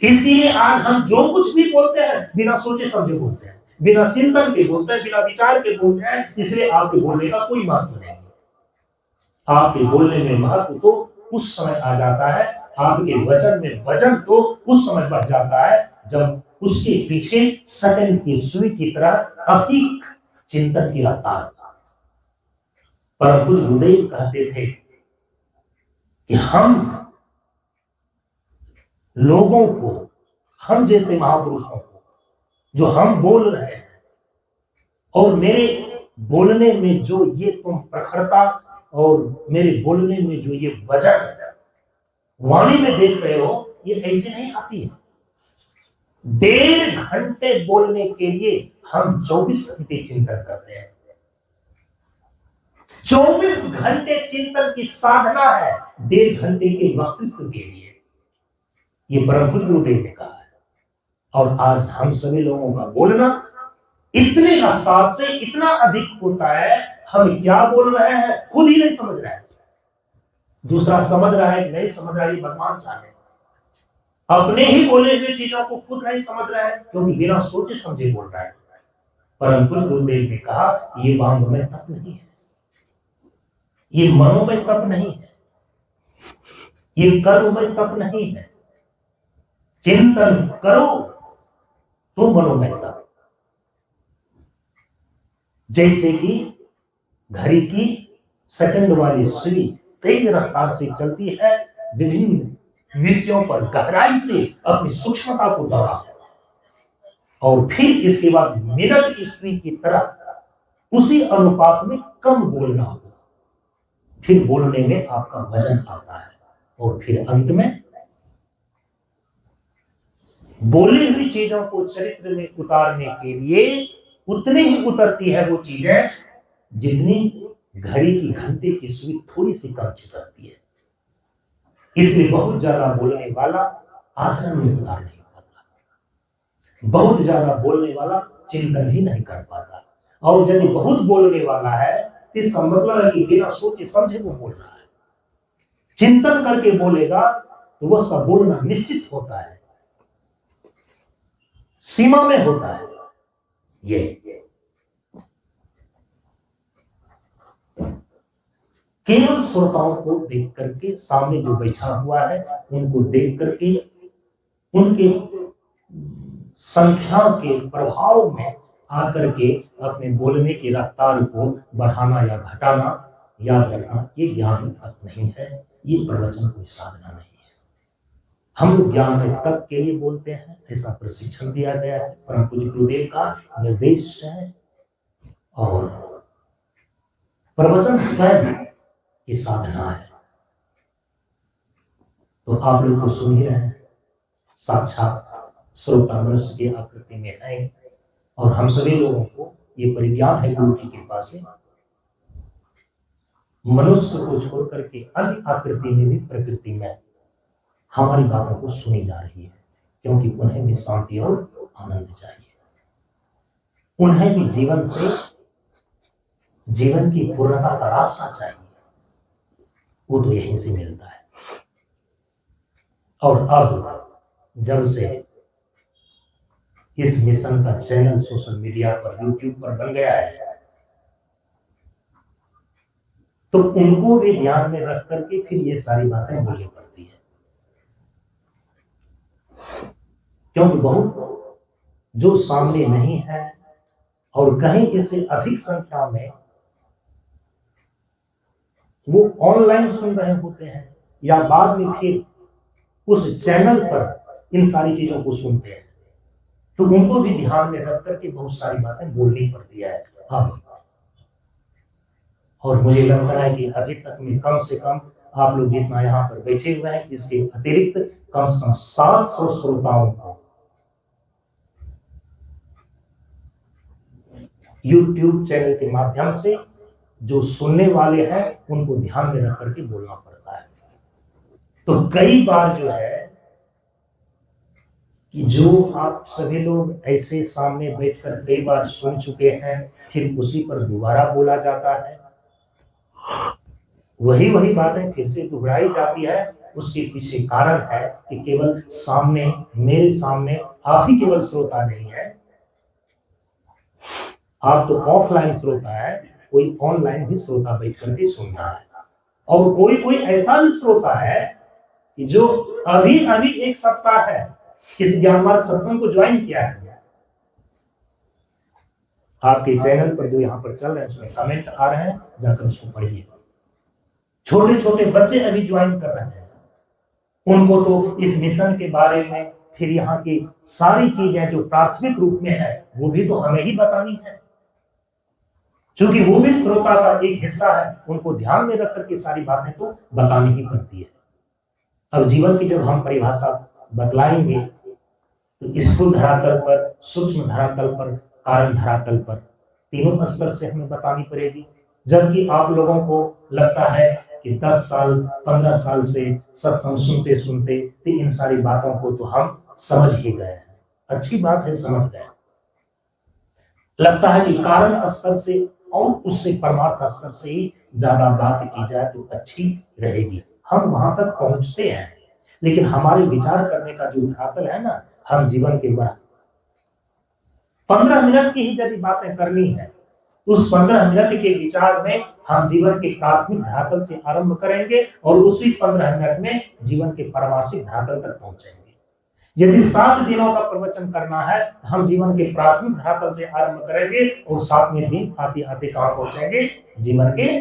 इसीलिए आज हम जो कुछ भी बोलते हैं बिना सोचे समझे बोलते हैं, बिना चिंतन के बोलते हैं, बिना विचार के बोलते हैं। इसलिए आपके बोलने का कोई महत्व नहीं। आपके बोलने में महत्व तो उस समय आ जाता है, आपके वचन में वजन तो उस समय बढ़ जाता है जब उसके पीछे सेकंड की सुई की तरह अधिक चिंतन की रफ्तार। परम पूज्य गुरुदेव कहते थे कि हम लोगों को, हम जैसे महापुरुषों को, जो हम बोल रहे हैं और मेरे बोलने में जो ये तुम प्रखरता और मेरे बोलने में जो ये वजन वाणी में देख रहे हो, ये ऐसे नहीं आती है। 1.5 घंटे बोलने के लिए हम 24 घंटे चिंतन करते हैं। 24 घंटे चिंतन की साधना है 1.5 घंटे के वक्तृत्व के लिए। ये परम पूज्य गुरुदेव ने कहा है। और आज हम सभी लोगों का बोलना इतनी रफ्तार से इतना अधिक होता है, हम क्या बोल रहे हैं खुद ही नहीं समझ रहे हैं। दूसरा समझ रहा है नहीं समझ रहा है, ये भगवान जाने। अपने ही बोले हुए चीजों को खुद नहीं समझ रहा है, क्योंकि बिना सोचे समझे बोल रहा है। परम पूज्य गुरुदेव ने कहा ये वांग में तप नहीं है, ये मनो में तप नहीं है, ये कर्म में तप नहीं है। चिंतन करो तो मनो में तप। जैसे कि घड़ी की सेकंड वाली सुई तेज रफ्तार से चलती है, विभिन्न विषयों पर गहराई से अपनी सूक्ष्मता को दोहरा, और फिर इसके बाद मिनट की सुई की तरह उसी अनुपात में कम बोलना हो, फिर बोलने में आपका वजन आता है। और फिर अंत में बोली हुई चीजों को चरित्र में उतारने के लिए उतनी ही उतरती है वो चीजें जितनी घड़ी की घंटे की सुई थोड़ी सी कम खिसकती है। इसलिए बहुत ज्यादा बोलने वाला आसन में उतार नहीं पाता, बहुत ज्यादा बोलने वाला चिंतन ही नहीं कर पाता। और यदि बहुत बोलने वाला है तो इसका मतलब है कि बिना सोचे समझे वो बोल रहा है। चिंतन करके बोलेगा तो वह सब बोलना निश्चित होता है, सीमा में होता है। ये केवल श्रोताओं को देख करके, सामने जो बैठा हुआ है उनको देख करके, उनके संख्या के प्रभाव में आकर के अपने बोलने की रफ्तार को बढ़ाना या घटाना, याद रखना ये ज्ञान तक नहीं है, ये प्रवचन कोई साधना नहीं है। हम लोग ज्ञान के तक के लिए बोलते हैं, ऐसा प्रशिक्षण दिया गया है, परम पूज्य गुरुदेव का निर्देश है। और प्रवचन स्वयं की साधना है। तो आप लोग को सुन ही रहे हैं, साक्षात श्रोता मनुष्य की आकृति में है, और हम सभी लोगों को ये परिज्ञान है गुरु की कृपा से, मनुष्य को छोड़ करके अन्य आकृति में भी प्रकृति में हमारी बातों को सुनी जा रही है, क्योंकि उन्हें भी शांति और आनंद चाहिए, उन्हें भी जीवन से जीवन की पूर्णता का रास्ता चाहिए, वो तो यहीं से मिलता है। और अब जब से इस मिशन का चैनल सोशल मीडिया पर, यूट्यूब पर बन गया है, तो उनको भी ध्यान में रख करके फिर ये सारी बातें बोलनी पड़ती है, क्योंकि बहुत जो सामने नहीं है और कहीं इससे अधिक संख्या में वो ऑनलाइन सुन रहे होते हैं, या बाद में फिर उस चैनल पर इन सारी चीजों को सुनते हैं, तो उनको भी ध्यान में रख करके बहुत सारी बातें बोलनी पड़ती है अब। और मुझे लगता है कि अभी तक में कम से कम आप लोग जितना यहाँ पर बैठे हुए हैं, इसके अतिरिक्त कम से कम 700 श्रोताओं को YouTube चैनल के माध्यम से जो सुनने वाले हैं उनको ध्यान में रख करके बोलना पड़ता है। तो कई बार जो है कि जो आप सभी लोग ऐसे सामने बैठकर कई बार सुन चुके हैं, फिर उसी पर दोबारा बोला जाता है, वही वही बातें फिर से दोहराई जाती है। उसके पीछे कारण है कि केवल सामने, मेरे सामने आप ही केवल श्रोता नहीं है, आप तो ऑफलाइन श्रोता है, कोई ऑनलाइन भी श्रोता बैठ करके सुन रहा है, और कोई कोई ऐसा भी श्रोता है कि जो अभी अभी एक सप्ताह है किस ज्ञान मार्ग सत्संग को ज्वाइन किया है। आपके चैनल पर जो यहाँ पर चल रहे हैं उसमें कमेंट आ रहे हैं, जाकर उसको पढ़िए। छोटे छोटे बच्चे अभी ज्वाइन कर रहे हैं, उनको तो इस मिशन के बारे में, फिर यहाँ की सारी चीजें जो प्राथमिक रूप में है वो भी तो हमें ही बतानी है, क्योंकि वो भी श्रोता का एक हिस्सा है, उनको ध्यान में रख करके सारी बातें तो बतानी ही पड़ती है। अब जीवन की जब हम परिभाषा बतलाएंगे तो स्थूल धरातल पर, सूक्ष्म धरातल पर, कारण धरातल पर, तीनों स्तर से हमें बतानी पड़ेगी। जबकि आप लोगों को लगता है कि 10 साल 15 साल से सत्संग सुनते सुनते तो इन सारी बातों को तो हम समझ ही गए हैं, अच्छी बात है, समझ गए। लगता है कि कारण स्तर से और उससे परमार्थ स्तर से ही ज्यादा बात की जाए तो अच्छी रहेगी, हम वहां तक पहुंचते हैं। लेकिन हमारे विचार करने का जो धरातल है ना, हम जीवन के बड़ा 15 मिनट की ही यदि बातें करनी है, उस 15 मिनट के विचार में हम जीवन के प्राथमिक धरातल से आरंभ करेंगे और उसी 15 मिनट में जीवन के पारमार्थिक धरातल तक पहुंचेंगे। यदि 7 दिनों का प्रवचन करना है, हम जीवन के प्राथमिक धरातल से आरंभ करेंगे और 7वें दिन आते आते कहां पहुंचेंगे, जीवन के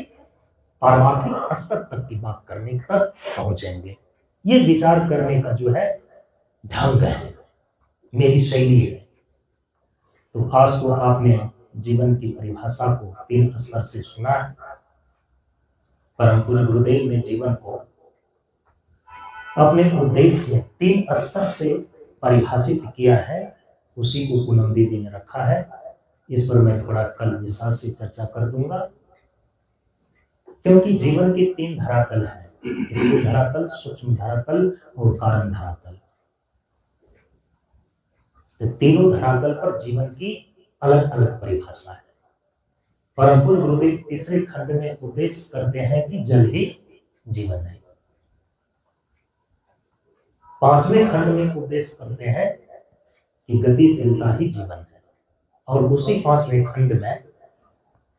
पारमार्थिक स्तर तक की बात करने तक पहुंचेंगे। ये विचार करने का जो है ढंग है, मेरी शैली है। तो आज तो आपने जीवन की परिभाषा को 3 स्तर से सुना है। परम पूज्य गुरुदेव ने जीवन को अपने उद्देश्य 3 स्तर से परिभाषित किया है, उसी को पूनम दीदी ने रखा है। इस पर मैं थोड़ा कल विस्तार से चर्चा कर दूंगा, क्योंकि जीवन के 3 धरातल हैं, स्थूल धरातल, सूक्ष्म धरातल और कारण धरातल। तो तीनों धरातल पर जीवन की अलग अलग परिभाषा है। परम पूज्य गुरुदेव तीसरे खंड में उपदेश करते हैं कि जल ही जीवन है। 5वें खंड में उपदेश करते हैं कि गतिशीलता ही जीवन है, और उसी 5वें खंड में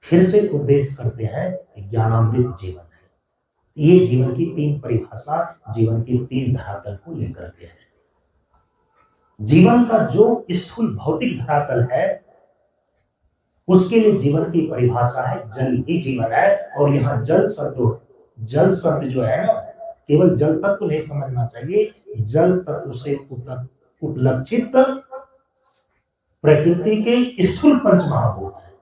फिर से उपदेश करते हैं कि ज्ञानामृत जीवन है। ये जीवन की 3 परिभाषा जीवन के 3 धरातल को लेकर के है। जीवन का जो स्थूल भौतिक धरातल है उसके लिए जीवन की परिभाषा है जल ही जीवन है। और यहाँ जल शब्द जो है ना, केवल जल तत्व नहीं समझना चाहिए, जल तत्व से उपलक्षित प्रकृति के स्थूल पंच महाभूत है,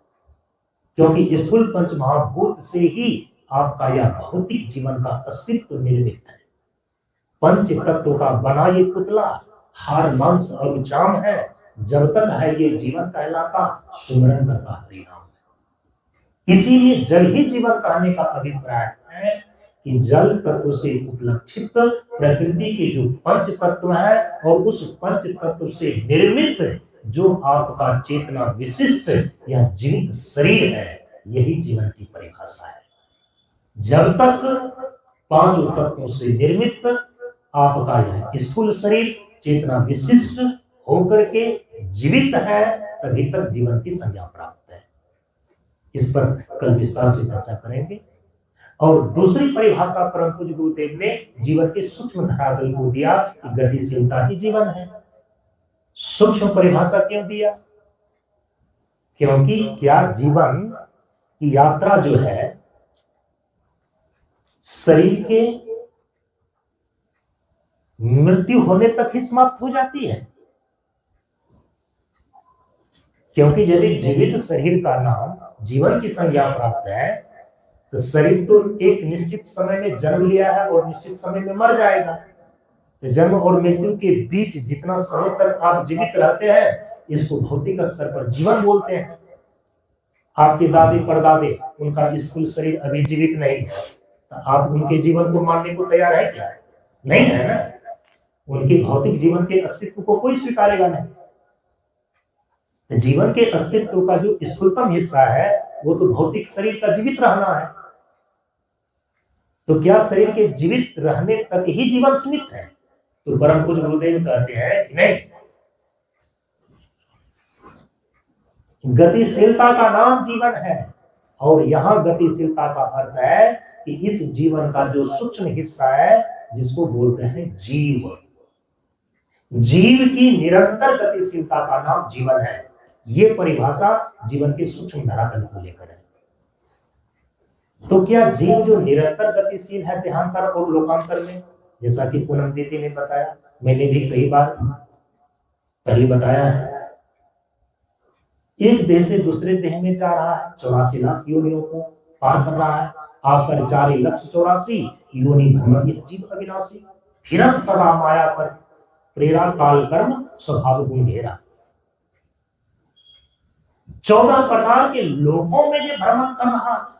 क्योंकि स्थूल पंच महाभूत से ही आपका यह भौतिक जीवन का अस्तित्व निर्मित है। पंच तत्व का बना ये पुतला हार मांस और चाम है, जब तक है ये जीवन कहलाता, सुमरन करता हरिनाम। इसीलिए जल ही जीवन कहने का अभिप्राय है कि जल तत्व से उपलक्षित प्रकृति के जो पंच तत्व है और उस पंच तत्व से निर्मित जो आपका चेतना विशिष्ट या जीवित शरीर है, यही जीवन की परिभाषा है। जब तक 5 तत्वों से निर्मित आपका यह स्थूल शरीर चेतना विशिष्ट होकर के जीवित है, तभी तक जीवन की संज्ञा प्राप्त है। इस पर कल विस्तार से चर्चा करेंगे। और दूसरी परिभाषा परम पूज्य गुरुदेव ने जीवन के सूक्ष्म धरातल को दिया कि गतिशीलता ही जीवन है। सूक्ष्म परिभाषा क्यों दिया? क्योंकि क्या जीवन की यात्रा जो है शरीर के मृत्यु होने तक ही समाप्त हो जाती है? क्योंकि यदि जीवित शरीर का नाम जीवन की संज्ञा प्राप्त है, तो शरीर तो एक निश्चित समय में जन्म लिया है और निश्चित समय में मर जाएगा। तो जन्म और मृत्यु के बीच जितना समय तक आप जीवित रहते हैं, इसको भौतिक स्तर पर जीवन बोलते हैं। आपके दादे परदादे, उनका स्थूल शरीर अभी जीवित नहीं है, तो आप उनके जीवन को मानने को तैयार है क्या? नहीं है ना। उनके भौतिक जीवन के अस्तित्व को कोई स्वीकारेगा नहीं। तो जीवन के अस्तित्व का जो स्थूलतम हिस्सा है वो तो भौतिक शरीर का जीवित रहना है। तो क्या शरीर के जीवित रहने तक ही जीवन सीमित है? तो परम पूज्य गुरुदेव कहते हैं कि नहीं, गतिशीलता का नाम जीवन है। और यहां गतिशीलता का अर्थ है कि इस जीवन का जो सूक्ष्म हिस्सा है जिसको बोलते हैं जीव, जीव की निरंतर गतिशीलता का नाम जीवन है। ये परिभाषा जीवन के सूक्ष्म धरातल को लेकर है। तो क्या जीव जो निरंतर गतिशील है देहांतर और लोकांतर में, जैसा कि पूनम दीदी ने बताया, मैंने भी कई बार पहले बताया है, एक देह से दूसरे देह में जा रहा है, 84 लाख योनियों को पार कर रहा है, आकर 4,84,000 योनि भ्रमति जीव अविनाशी, फिरत सदा माया पर प्रेरा काल कर्म स्वभाव गुण घेरा। 14 प्रकार के लोगों में ये भ्रमण कर रहा है,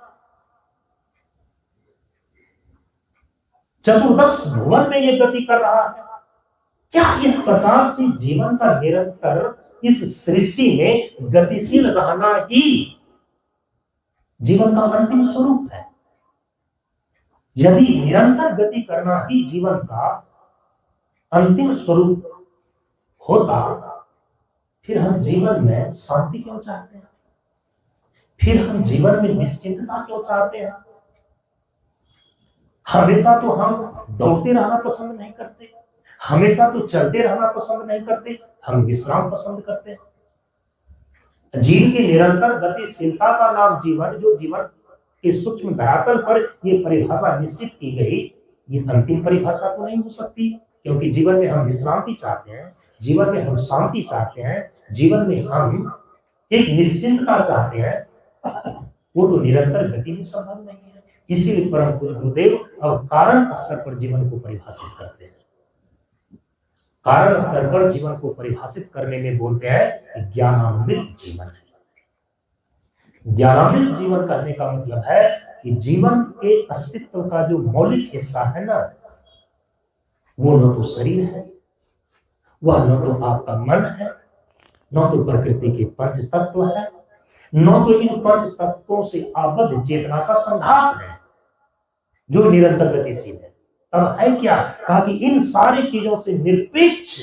चतुर्दश भुवन में ये गति कर रहा है। क्या इस प्रकार से जीवन का निरंतर इस सृष्टि में गतिशील रहना ही जीवन का अंतिम स्वरूप है? यदि निरंतर गति करना ही जीवन का अंतिम स्वरूप होता, फिर हम जीवन में शांति क्यों चाहते हैं? फिर हम जीवन में निश्चिंतता क्यों चाहते हैं? हमेशा तो हम दौड़ते रहना पसंद नहीं करते, हमेशा तो चलते रहना पसंद नहीं करते, हम विश्राम पसंद करते हैं। जीव की निरंतर गतिशीलता का नाम जीवन, जो जीवन के सूक्ष्म धरातल पर ये परिभाषा निश्चित की गई, ये अंतिम परिभाषा तो नहीं हो सकती, क्योंकि जीवन में हम विश्रांति चाहते हैं, जीवन में हम शांति चाहते हैं, जीवन में हम एक निश्चिंतता चाहते हैं, वो तो निरंतर गति में संभव नहीं है। इसीलिए परम पूज्य गुरुदेव अब कारण स्तर पर जीवन को परिभाषित करते हैं। कारण स्तर पर जीवन को परिभाषित करने में बोलते हैं कि ज्ञानामृत जीवन है। ज्ञानामृत जीवन कहने का मतलब है कि जीवन के अस्तित्व का जो मौलिक हिस्सा है ना, वो न तो शरीर है, वह न तो आपका मन है, न तो प्रकृति के पंच तत्व है, न तो इन पंच तत्वों से आबद्ध चेतना का संघात है जो निरंतर गतिशील है। तब है क्या? कहा कि इन सारी चीजों से निरपेक्ष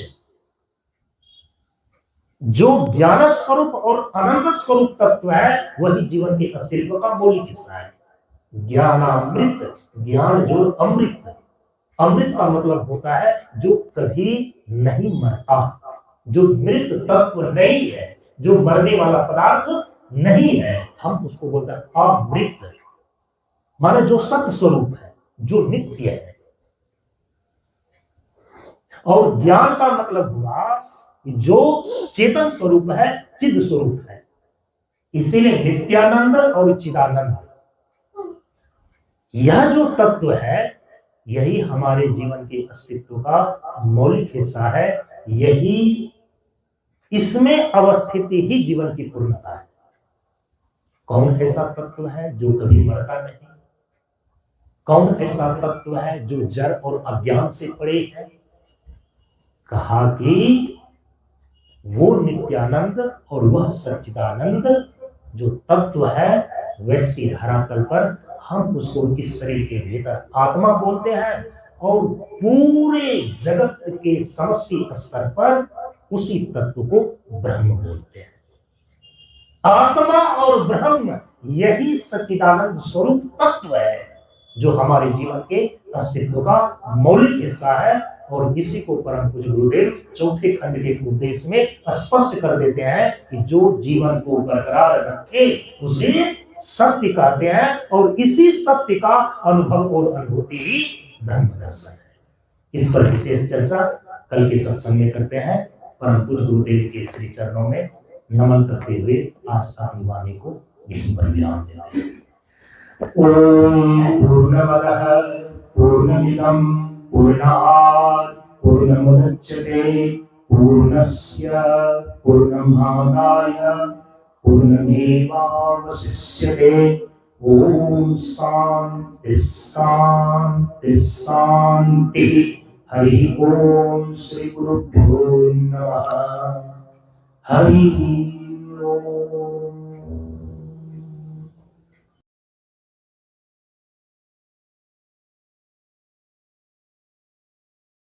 जो ज्ञान स्वरूप और अनंत स्वरूप तत्व है, वही जीवन के अस्तित्व का मौलिक हिस्सा है। ज्ञानामृत, ज्ञान जो अमृत, अमृत का मतलब होता है जो कभी नहीं मरता, जो मृत तत्व नहीं है, जो मरने वाला पदार्थ नहीं है, हम उसको बोलते हैं अमृत। माने जो सत्य स्वरूप है, जो नित्य है। और ज्ञान का मतलब हुआ जो चेतन स्वरूप है, चिद स्वरूप है। इसीलिए नित्यानंद और चिदानंद, यह जो तत्व है, यही हमारे जीवन के अस्तित्व का मौलिक हिस्सा है। यही, इसमें अवस्थित ही जीवन की पूर्णता है। कौन ऐसा तत्व है जो कभी मरता नहीं? कौन ऐसा तत्व है जो जड़ और अज्ञान से परे है? कहा कि वो नित्यानंद और वह सच्चिदानंद जो तत्व है, वैसी धरातल पर हम उसको इस शरीर के भीतर आत्मा बोलते हैं, और पूरे जगत के समष्टि स्तर पर उसी तत्व को ब्रह्म बोलते हैं। आत्मा और ब्रह्म यही सच्चिदानंद स्वरूप तत्व है जो हमारे जीवन के अस्तित्व का मौलिक हिस्सा है। और इसी को परम पूज्य गुरुदेव चौथे खंड के उपदेश में स्पष्ट कर देते हैं कि जो जीवन को बरकरार रखे उसे सत्य कहते हैं, और इसी सत्य का अनुभव और अनुभूति ही ब्रह्म दर्शन है। इस पर विशेष चर्चा कल के सत्संग में करते हैं। परम पूज्य गुरुदेव के श्री चरणों में नमन करते हुए आज का वाणी को यहीं पर विराम देते हैं। ओम पूर्णमदः पूर्णमिदं पूर्णात् पूर्णमुदच्यते पूर्णस्य पूर्णमादाय पूर्णमेवावशिष्यते। ओम शांति शांति शांति। हरि ओम श्री गुरुभ्यो नमः हरि